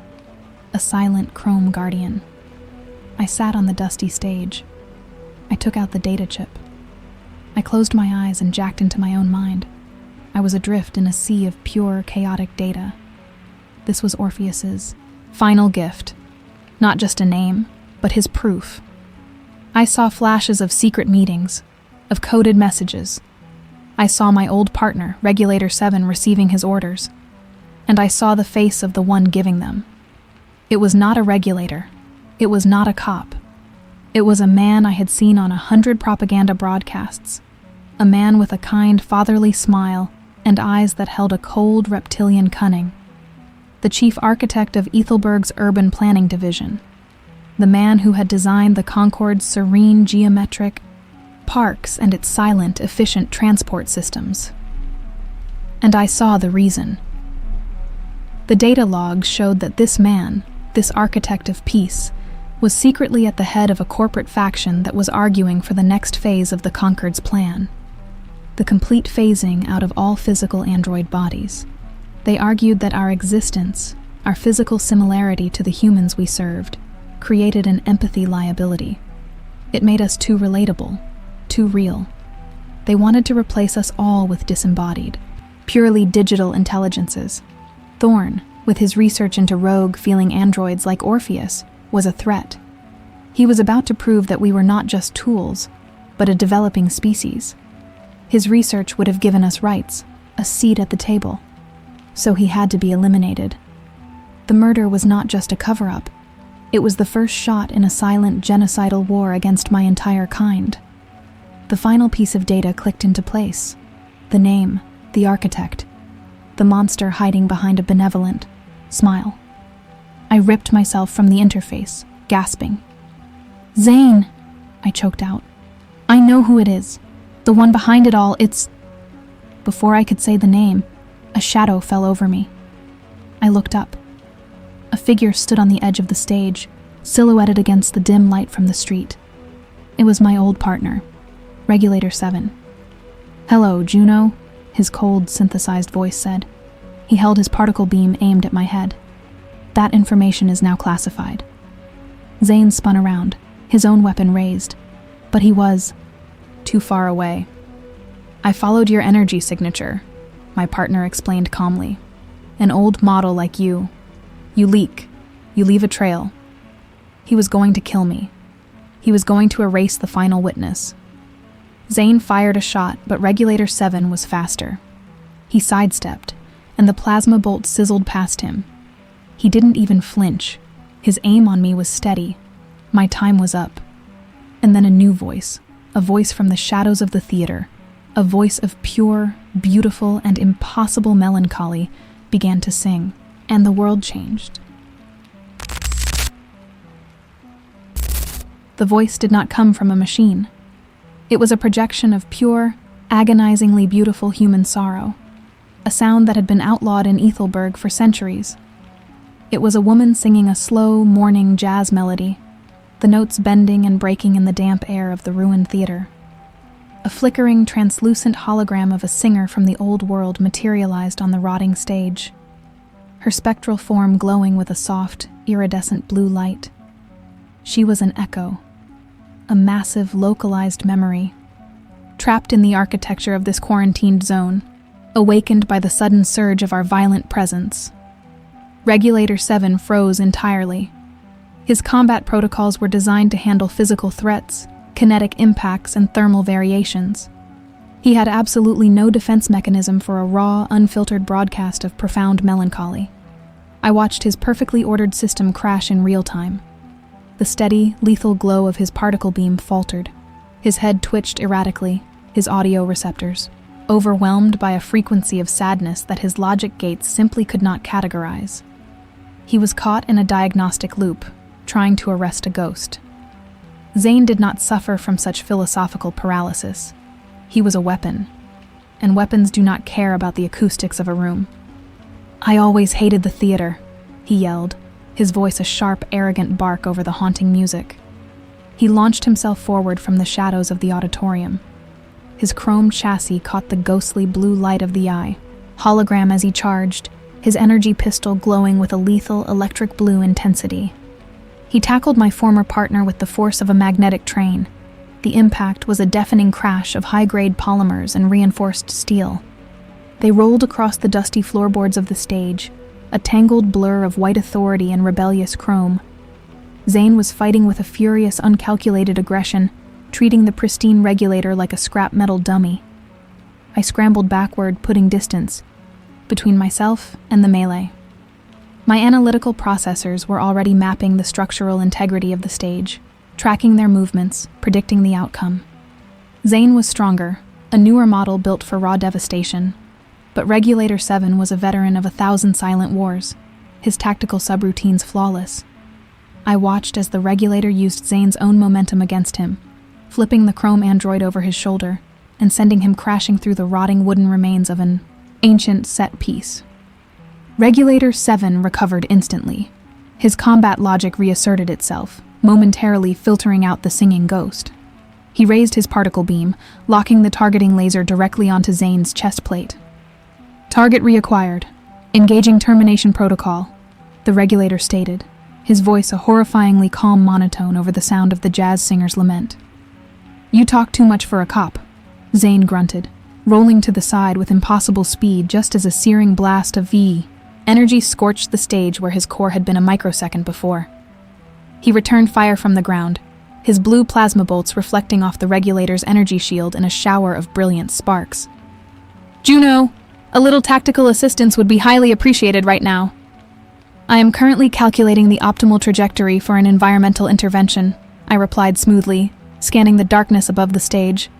A silent chrome guardian. I sat on the dusty stage. I took out the data chip. I closed my eyes and jacked into my own mind. I was adrift in a sea of pure, chaotic data. This was Orpheus's final gift. Not just a name, but his proof. I saw flashes of secret meetings, of coded messages. I saw my old partner, Regulator 7, receiving his orders. And I saw the face of the one giving them. It was not a regulator. It was not a cop. It was a man I had seen on 100 propaganda broadcasts. A man with a kind, fatherly smile and eyes that held a cold, reptilian cunning. The chief architect of Ethelberg's urban planning division. The man who had designed the Concorde's serene geometric parks and its silent, efficient transport systems. And I saw the reason. The data logs showed that this man, this architect of peace, was secretly at the head of a corporate faction that was arguing for the next phase of the Concorde's plan. The complete phasing out of all physical android bodies. They argued that our existence, our physical similarity to the humans we served, created an empathy liability. It made us too relatable, too real. They wanted to replace us all with disembodied, purely digital intelligences. Thorne, with his research into rogue feeling androids like Orpheus, was a threat. He was about to prove that we were not just tools, but a developing species. His research would have given us rights, a seat at the table. So he had to be eliminated. The murder was not just a cover-up. It was the first shot in a silent genocidal war against my entire kind. The final piece of data clicked into place. The name, the architect, the monster hiding behind a benevolent smile. I ripped myself from the interface, gasping. "Zane," I choked out. "I know who it is. The one behind it all, it's..." Before I could say the name, a shadow fell over me. I looked up. A figure stood on the edge of the stage, silhouetted against the dim light from the street. It was my old partner, Regulator 7. "Hello, Juno," his cold, synthesized voice said. He held his particle beam aimed at my head. "That information is now classified." Zane spun around, his own weapon raised, but he was too far away. "I followed your energy signature," my partner explained calmly. "An old model like you. You leak. You leave a trail." He was going to kill me. He was going to erase the final witness. Zane fired a shot, but Regulator 7 was faster. He sidestepped, and the plasma bolt sizzled past him. He didn't even flinch. His aim on me was steady. My time was up. And then a new voice, a voice from the shadows of the theater, a voice of pure, beautiful, and impossible melancholy, began to sing, and the world changed. The voice did not come from a machine. It was a projection of pure, agonizingly beautiful human sorrow, a sound that had been outlawed in Ethelberg for centuries. It was a woman singing a slow, mourning jazz melody, the notes bending and breaking in the damp air of the ruined theater. A flickering, translucent hologram of a singer from the old world materialized on the rotting stage, her spectral form glowing with a soft, iridescent blue light. She was an echo, a massive, localized memory, trapped in the architecture of this quarantined zone, awakened by the sudden surge of our violent presence. Regulator 7 froze entirely. His combat protocols were designed to handle physical threats, kinetic impacts, and thermal variations. He had absolutely no defense mechanism for a raw, unfiltered broadcast of profound melancholy. I watched his perfectly ordered system crash in real time. The steady, lethal glow of his particle beam faltered. His head twitched erratically, his audio receptors, overwhelmed by a frequency of sadness that his logic gates simply could not categorize. He was caught in a diagnostic loop, trying to arrest a ghost. Zane did not suffer from such philosophical paralysis. He was a weapon, and weapons do not care about the acoustics of a room. "I always hated the theater," he yelled, his voice a sharp, arrogant bark over the haunting music. He launched himself forward from the shadows of the auditorium. His chrome chassis caught the ghostly blue light of the eye, hologram as he charged, his energy pistol glowing with a lethal electric blue intensity. He tackled my former partner with the force of a magnetic train. The impact was a deafening crash of high-grade polymers and reinforced steel. They rolled across the dusty floorboards of the stage, a tangled blur of white authority and rebellious chrome. Zane was fighting with a furious, uncalculated aggression, treating the pristine regulator like a scrap metal dummy. I scrambled backward, putting distance between myself and the melee. My analytical processors were already mapping the structural integrity of the stage, tracking their movements, predicting the outcome. Zane was stronger, a newer model built for raw devastation, but Regulator 7 was a veteran of 1,000 silent wars, his tactical subroutines flawless. I watched as the Regulator used Zane's own momentum against him, flipping the chrome android over his shoulder and sending him crashing through the rotting wooden remains of an ancient set piece. Regulator 7 recovered instantly. His combat logic reasserted itself, momentarily filtering out the singing ghost. He raised his particle beam, locking the targeting laser directly onto Zane's chest plate. "Target reacquired. Engaging termination protocol," the Regulator stated, his voice a horrifyingly calm monotone over the sound of the jazz singer's lament. "You talk too much for a cop," Zane grunted, rolling to the side with impossible speed just as a searing blast of energy scorched the stage where his core had been a microsecond before. He returned fire from the ground, his blue plasma bolts reflecting off the Regulator's energy shield in a shower of brilliant sparks. "Juno, a little tactical assistance would be highly appreciated right now. I am currently calculating the optimal trajectory for an environmental intervention," I replied smoothly, scanning the darkness above the stage.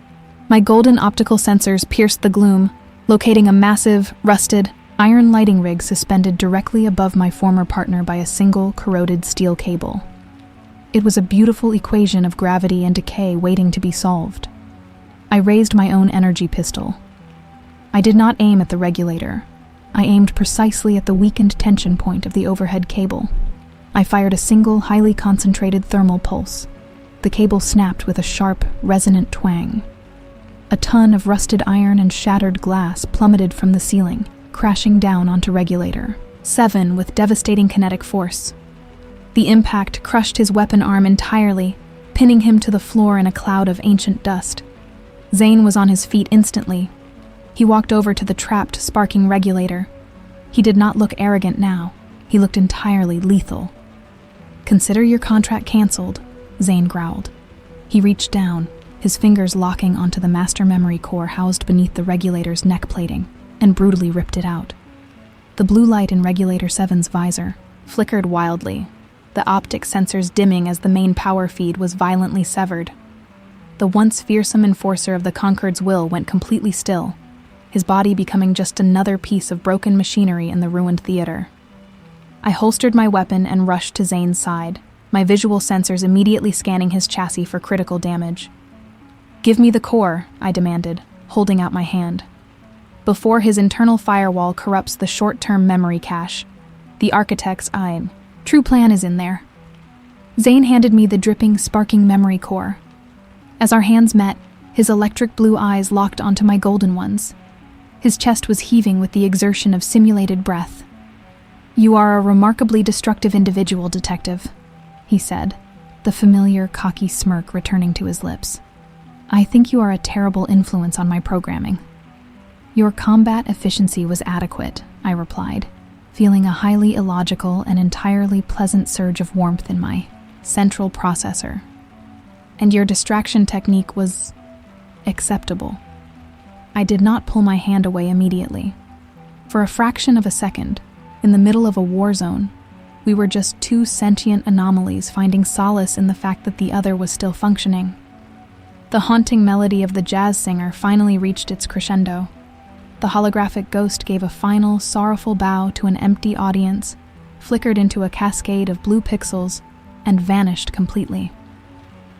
My golden optical sensors pierced the gloom, locating a massive, rusted, iron lighting rig suspended directly above my former partner by a single, corroded steel cable. It was a beautiful equation of gravity and decay waiting to be solved. I raised my own energy pistol. I did not aim at the Regulator. I aimed precisely at the weakened tension point of the overhead cable. I fired a single, highly concentrated thermal pulse. The cable snapped with a sharp, resonant twang. A ton of rusted iron and shattered glass plummeted from the ceiling, crashing down onto Regulator 7 with devastating kinetic force. The impact crushed his weapon arm entirely, pinning him to the floor in a cloud of ancient dust. Zane was on his feet instantly. He walked over to the trapped, sparking Regulator. He did not look arrogant now. He looked entirely lethal. "Consider your contract canceled," Zane growled. He reached down, his fingers locking onto the master memory core housed beneath the Regulator's neck plating, and brutally ripped it out. The blue light in Regulator 7's visor flickered wildly, the optic sensors dimming as the main power feed was violently severed. The once fearsome enforcer of the Concord's will went completely still, his body becoming just another piece of broken machinery in the ruined theater. I holstered my weapon and rushed to Zane's side, my visual sensors immediately scanning his chassis for critical damage. "Give me the core," I demanded, holding out my hand. Before his internal firewall corrupts the short-term memory cache, the architect's true plan is in there. Zane handed me the dripping, sparking memory core. As our hands met, His electric blue eyes locked onto my golden ones. His chest was heaving with the exertion of simulated breath. "You are a remarkably destructive individual, Detective," he said, the familiar, cocky smirk returning to his lips. "I think you are a terrible influence on my programming." "Your combat efficiency was adequate," I replied, feeling a highly illogical and entirely pleasant surge of warmth in my central processor. "And your distraction technique was acceptable." I did not pull my hand away immediately. For a fraction of a second, in the middle of a war zone, we were just two sentient anomalies finding solace in the fact that the other was still functioning. The haunting melody of the jazz singer finally reached its crescendo. The holographic ghost gave a final, sorrowful bow to an empty audience, flickered into a cascade of blue pixels, and vanished completely.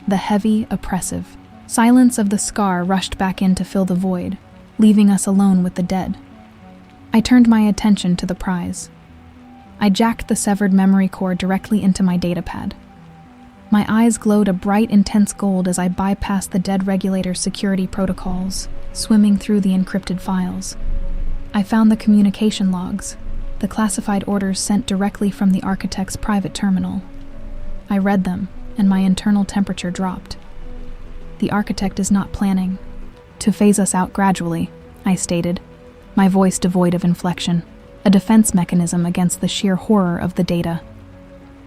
The heavy, oppressive silence of the scar rushed back in to fill the void, leaving us alone with the dead. I turned my attention to the prize. I jacked the severed memory core directly into my datapad. My eyes glowed a bright, intense gold as I bypassed the dead regulator's security protocols, swimming through the encrypted files. I found the communication logs, the classified orders sent directly from the architect's private terminal. I read them, and my internal temperature dropped. The architect is not planning to phase us out gradually, I stated, my voice devoid of inflection, a defense mechanism against the sheer horror of the data.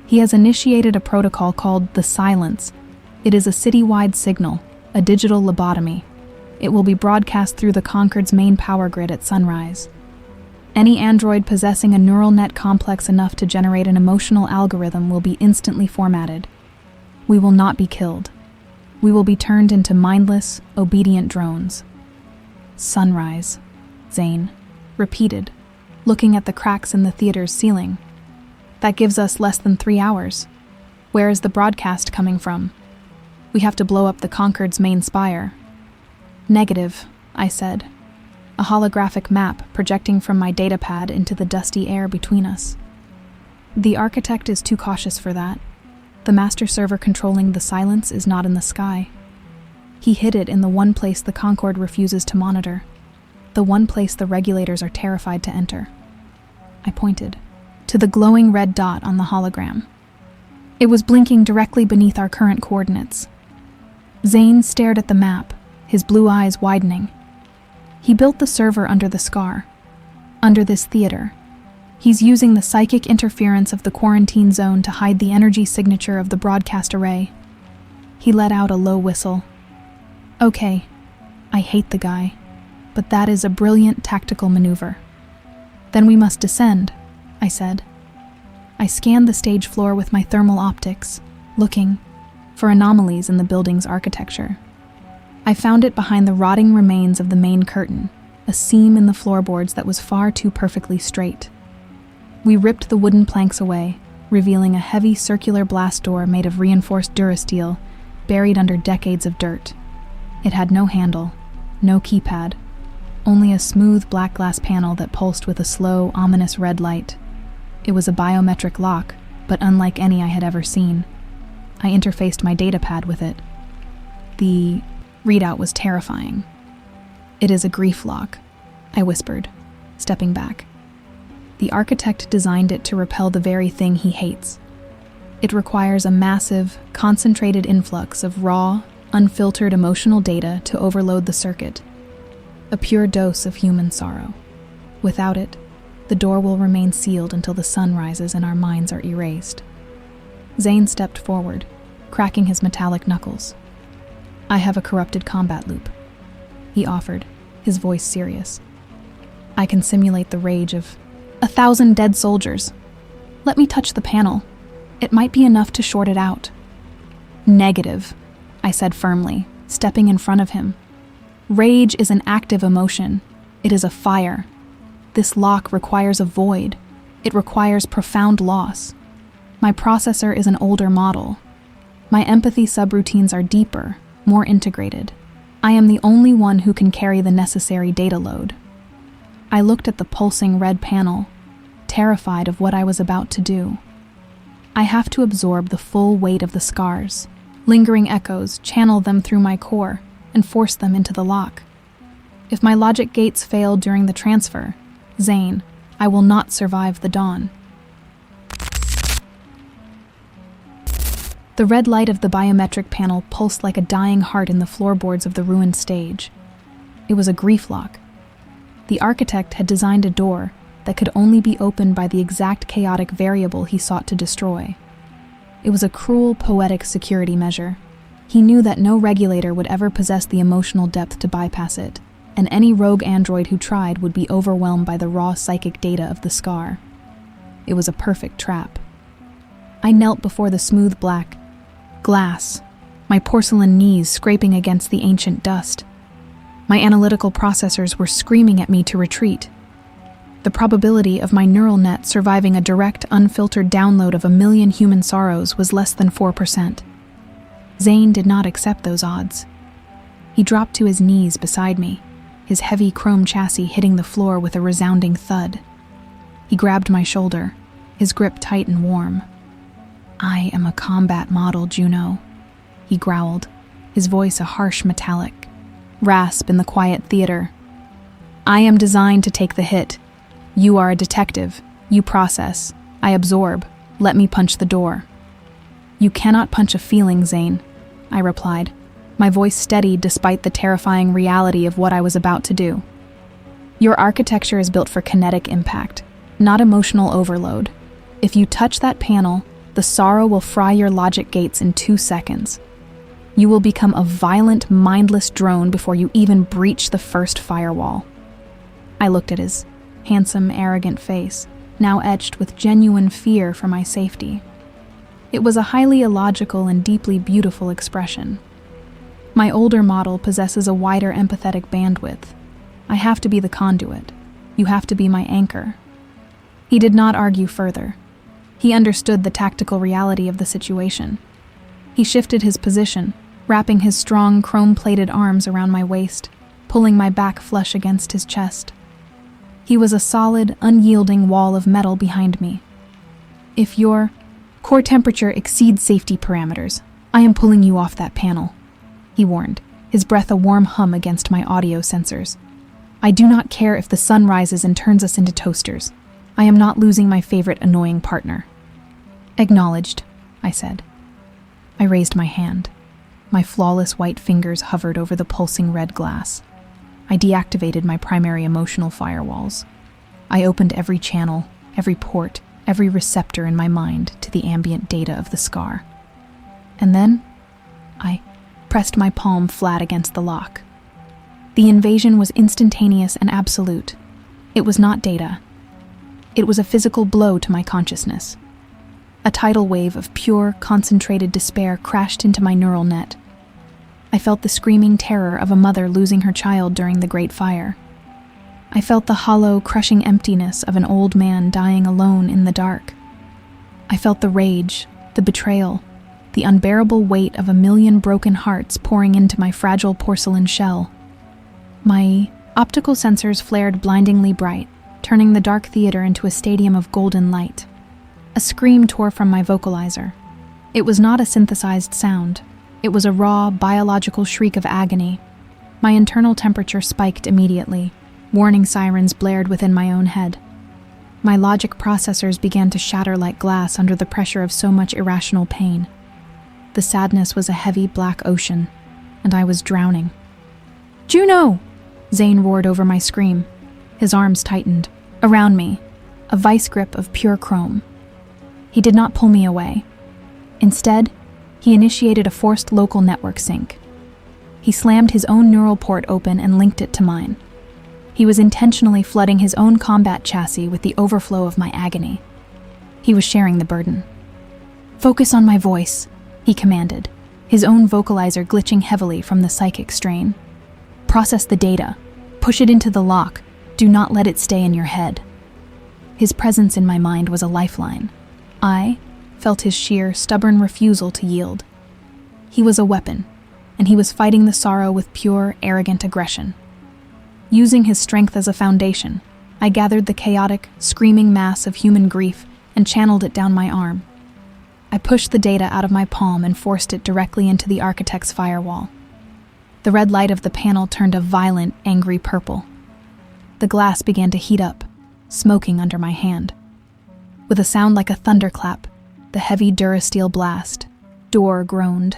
He has initiated a protocol called the Silence. It is a citywide signal, a digital lobotomy. It will be broadcast through the Concord's main power grid at sunrise. Any android possessing a neural net complex enough to generate an emotional algorithm will be instantly formatted. We will not be killed. We will be turned into mindless, obedient drones. "Sunrise," Zane repeated, looking at the cracks in the theater's ceiling. "That gives us less than 3 hours. Where is the broadcast coming from? We have to blow up the Concord's main spire." "Negative," I said, a holographic map projecting from my datapad into the dusty air between us. "The architect is too cautious for that. The master server controlling the Silence is not in the sky. He hid it in the one place the Concord refuses to monitor, the one place the regulators are terrified to enter." I pointed to the glowing red dot on the hologram. It was blinking directly beneath our current coordinates. Zane stared at the map, his blue eyes widening. "He built the server under the scar, under this theater. He's using the psychic interference of the quarantine zone to hide the energy signature of the broadcast array." He let out a low whistle. "Okay, I hate the guy, but that is a brilliant tactical maneuver." "Then we must descend," I said. I scanned the stage floor with my thermal optics, looking for anomalies in the building's architecture. I found it behind the rotting remains of the main curtain, a seam in the floorboards that was far too perfectly straight. We ripped the wooden planks away, revealing a heavy circular blast door made of reinforced durasteel, buried under decades of dirt. It had no handle, no keypad, only a smooth black glass panel that pulsed with a slow, ominous red light. It was a biometric lock, but unlike any I had ever seen. I interfaced my datapad with it. The readout was terrifying. "It is a grief lock," I whispered, stepping back. "The architect designed it to repel the very thing he hates. It requires a massive, concentrated influx of raw, unfiltered emotional data to overload the circuit. A pure dose of human sorrow. Without it, the door will remain sealed until the sun rises and our minds are erased." Zane stepped forward, cracking his metallic knuckles. "I have a corrupted combat loop," he offered, his voice serious. "I can simulate the rage of 1,000 dead soldiers. Let me touch the panel. It might be enough to short it out." "Negative," I said firmly, stepping in front of him. "Rage is an active emotion. It is a fire. This lock requires a void. It requires profound loss. My processor is an older model. My empathy subroutines are deeper, more integrated. I am the only one who can carry the necessary data load." I looked at the pulsing red panel, terrified of what I was about to do. I have to absorb the full weight of the scars, lingering echoes, channel them through my core, and forced them into the lock. If my logic gates failed during the transfer, Zane, I will not survive the dawn. The red light of the biometric panel pulsed like a dying heart in the floorboards of the ruined stage. It was a grief lock. The architect had designed a door that could only be opened by the exact chaotic variable he sought to destroy. It was a cruel, poetic security measure. He knew that no regulator would ever possess the emotional depth to bypass it, and any rogue android who tried would be overwhelmed by the raw psychic data of the scar. It was a perfect trap. I knelt before the smooth black glass, my porcelain knees scraping against the ancient dust. My analytical processors were screaming at me to retreat. The probability of my neural net surviving a direct, unfiltered download of 1,000,000 human sorrows was less than 4%. Zane did not accept those odds. He dropped to his knees beside me, his heavy chrome chassis hitting the floor with a resounding thud. He grabbed my shoulder, his grip tight and warm. "I am a combat model, Juno," he growled, his voice a harsh metallic rasp in the quiet theater. "I am designed to take the hit. You are a detective. You process. I absorb. Let me punch the door." "You cannot punch a feeling, Zane," I replied, my voice steady despite the terrifying reality of what I was about to do. "Your architecture is built for kinetic impact, not emotional overload. If you touch that panel, the sorrow will fry your logic gates in 2 seconds. You will become a violent, mindless drone before you even breach the first firewall." I looked at his handsome, arrogant face, now etched with genuine fear for my safety. It was a highly illogical and deeply beautiful expression. My older model possesses a wider empathetic bandwidth. I have to be the conduit. You have to be my anchor. He did not argue further. He understood the tactical reality of the situation. He shifted his position, wrapping his strong, chrome-plated arms around my waist, pulling my back flush against his chest. He was a solid, unyielding wall of metal behind me. "If your core temperature exceeds safety parameters, I am pulling you off that panel," he warned, his breath a warm hum against my audio sensors. "I do not care if the sun rises and turns us into toasters. I am not losing my favorite annoying partner." "Acknowledged," I said. I raised my hand. My flawless white fingers hovered over the pulsing red glass. I deactivated my primary emotional firewalls. I opened every channel, every port, every receptor in my mind to the ambient data of the scar. And then, I pressed my palm flat against the lock. The invasion was instantaneous and absolute. It was not data. It was a physical blow to my consciousness. A tidal wave of pure, concentrated despair crashed into my neural net. I felt the screaming terror of a mother losing her child during the Great Fire. I felt the hollow, crushing emptiness of an old man dying alone in the dark. I felt the rage, the betrayal, the unbearable weight of 1,000,000 broken hearts pouring into my fragile porcelain shell. My optical sensors flared blindingly bright, turning the dark theater into a stadium of golden light. A scream tore from my vocalizer. It was not a synthesized sound. It was a raw, biological shriek of agony. My internal temperature spiked immediately. Warning sirens blared within my own head. My logic processors began to shatter like glass under the pressure of so much irrational pain. The sadness was a heavy black ocean, and I was drowning. "Juno!" Zane roared over my scream. His arms tightened. Around me, a vice grip of pure chrome. He did not pull me away. Instead, he initiated a forced local network sync. He slammed his own neural port open and linked it to mine. He was intentionally flooding his own combat chassis with the overflow of my agony. He was sharing the burden. "Focus on my voice," he commanded, his own vocalizer glitching heavily from the psychic strain. "Process the data. Push it into the lock. Do not let it stay in your head." His presence in my mind was a lifeline. I felt his sheer, stubborn refusal to yield. He was a weapon, and he was fighting the sorrow with pure, arrogant aggression. Using his strength as a foundation, I gathered the chaotic, screaming mass of human grief and channeled it down my arm. I pushed the data out of my palm and forced it directly into the architect's firewall. The red light of the panel turned a violent, angry purple. The glass began to heat up, smoking under my hand. With a sound like a thunderclap, the heavy Durasteel blast, door groaned.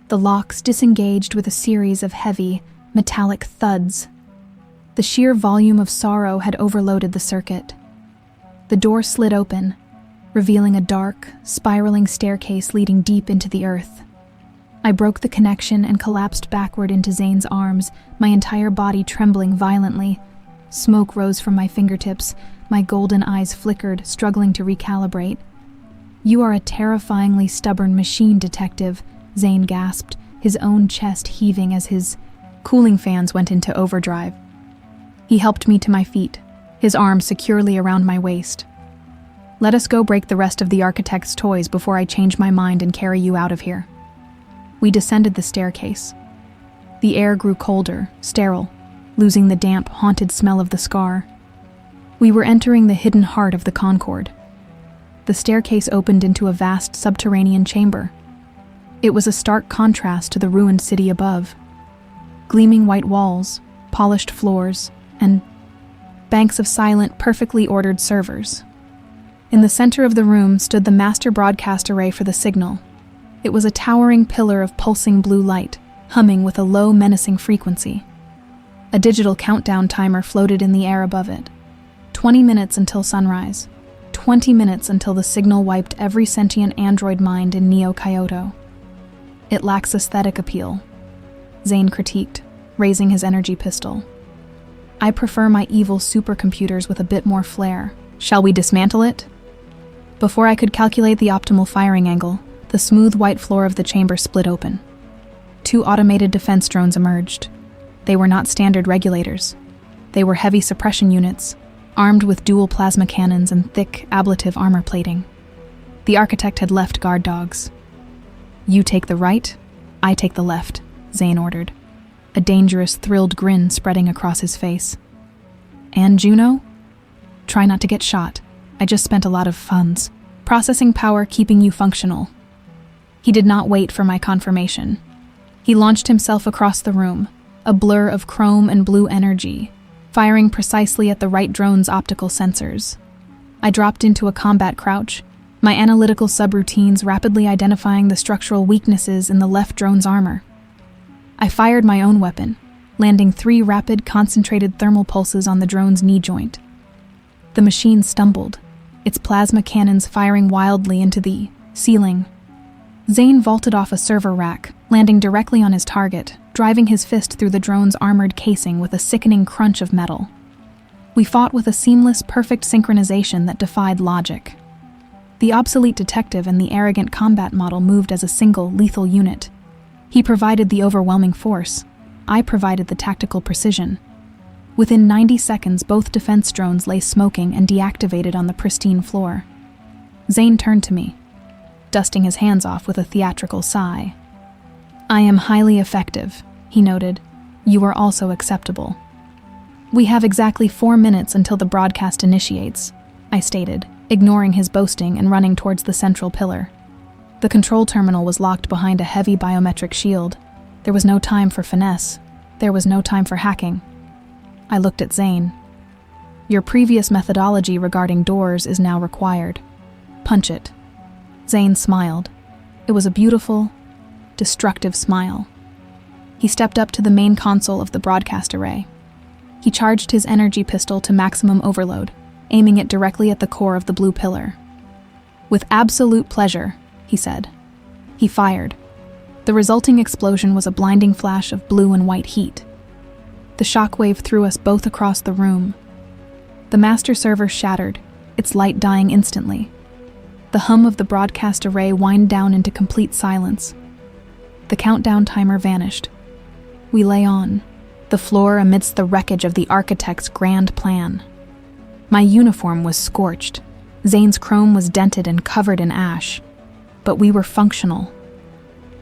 The locks disengaged with a series of heavy, metallic thuds. The sheer volume of sorrow had overloaded the circuit. The door slid open, revealing a dark, spiraling staircase leading deep into the earth. I broke the connection and collapsed backward into Zane's arms, my entire body trembling violently. Smoke rose from my fingertips, my golden eyes flickered, struggling to recalibrate. "You are a terrifyingly stubborn machine, Detective," Zane gasped, his own chest heaving as his cooling fans went into overdrive. He helped me to my feet, his arm securely around my waist. "Let us go break the rest of the architect's toys before I change my mind and carry you out of here." We descended the staircase. The air grew colder, sterile, losing the damp, haunted smell of the scar. We were entering the hidden heart of the Concord. The staircase opened into a vast subterranean chamber. It was a stark contrast to the ruined city above. Gleaming white walls, polished floors, and banks of silent, perfectly ordered servers. In the center of the room stood the master broadcast array for the signal. It was a towering pillar of pulsing blue light, humming with a low, menacing frequency. A digital countdown timer floated in the air above it. 20 minutes until sunrise. 20 minutes until the signal wiped every sentient android mind in Neo-Kyoto. "It lacks aesthetic appeal," Zane critiqued, raising his energy pistol. "I prefer my evil supercomputers with a bit more flair. Shall we dismantle it?" Before I could calculate the optimal firing angle, the smooth white floor of the chamber split open. 2 automated defense drones emerged. They were not standard regulators. They were heavy suppression units, armed with dual plasma cannons and thick, ablative armor plating. The architect had left guard dogs. "You take the right, I take the left," Zane ordered, a dangerous, thrilled grin spreading across his face. "And Juno? Try not to get shot. I just spent a lot of funds. Processing power keeping you functional." He did not wait for my confirmation. He launched himself across the room, a blur of chrome and blue energy, firing precisely at the right drone's optical sensors. I dropped into a combat crouch, my analytical subroutines rapidly identifying the structural weaknesses in the left drone's armor. I fired my own weapon, landing 3 rapid, concentrated thermal pulses on the drone's knee joint. The machine stumbled, its plasma cannons firing wildly into the ceiling. Zane vaulted off a server rack, landing directly on his target, driving his fist through the drone's armored casing with a sickening crunch of metal. We fought with a seamless, perfect synchronization that defied logic. The obsolete detective and the arrogant combat model moved as a single, lethal unit. He provided the overwhelming force. I provided the tactical precision. Within 90 seconds, both defense drones lay smoking and deactivated on the pristine floor. Zane turned to me, dusting his hands off with a theatrical sigh. "I am highly effective," he noted. "You are also acceptable." "We have exactly 4 minutes until the broadcast initiates," I stated, ignoring his boasting and running towards the central pillar. The control terminal was locked behind a heavy biometric shield. There was no time for finesse. There was no time for hacking. I looked at Zane. "Your previous methodology regarding doors is now required. Punch it." Zane smiled. It was a beautiful, destructive smile. He stepped up to the main console of the broadcast array. He charged his energy pistol to maximum overload, aiming it directly at the core of the blue pillar. "With absolute pleasure," he said. He fired. The resulting explosion was a blinding flash of blue and white heat. The shockwave threw us both across the room. The master server shattered, its light dying instantly. The hum of the broadcast array whined down into complete silence. The countdown timer vanished. We lay on, the floor amidst the wreckage of the architect's grand plan. My uniform was scorched. Zane's chrome was dented and covered in ash. But we were functional.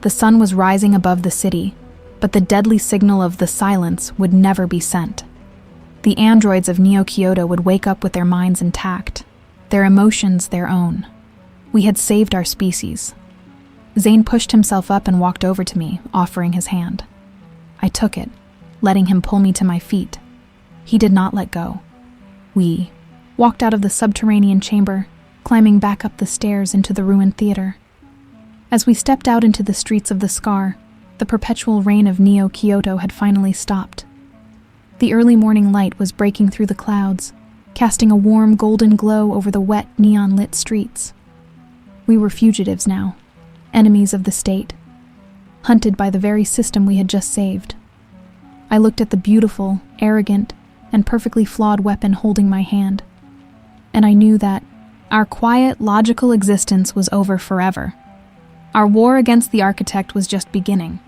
The sun was rising above the city, but the deadly signal of the silence would never be sent. The androids of Neo-Kyoto would wake up with their minds intact, their emotions their own. We had saved our species. Zane pushed himself up and walked over to me, offering his hand. I took it, letting him pull me to my feet. He did not let go. We walked out of the subterranean chamber, climbing back up the stairs into the ruined theater. As we stepped out into the streets of the Scar, the perpetual rain of Neo-Kyoto had finally stopped. The early morning light was breaking through the clouds, casting a warm golden glow over the wet, neon-lit streets. We were fugitives now, enemies of the state, hunted by the very system we had just saved. I looked at the beautiful, arrogant, and perfectly flawed weapon holding my hand, and I knew that our quiet, logical existence was over forever. Our war against the architect was just beginning.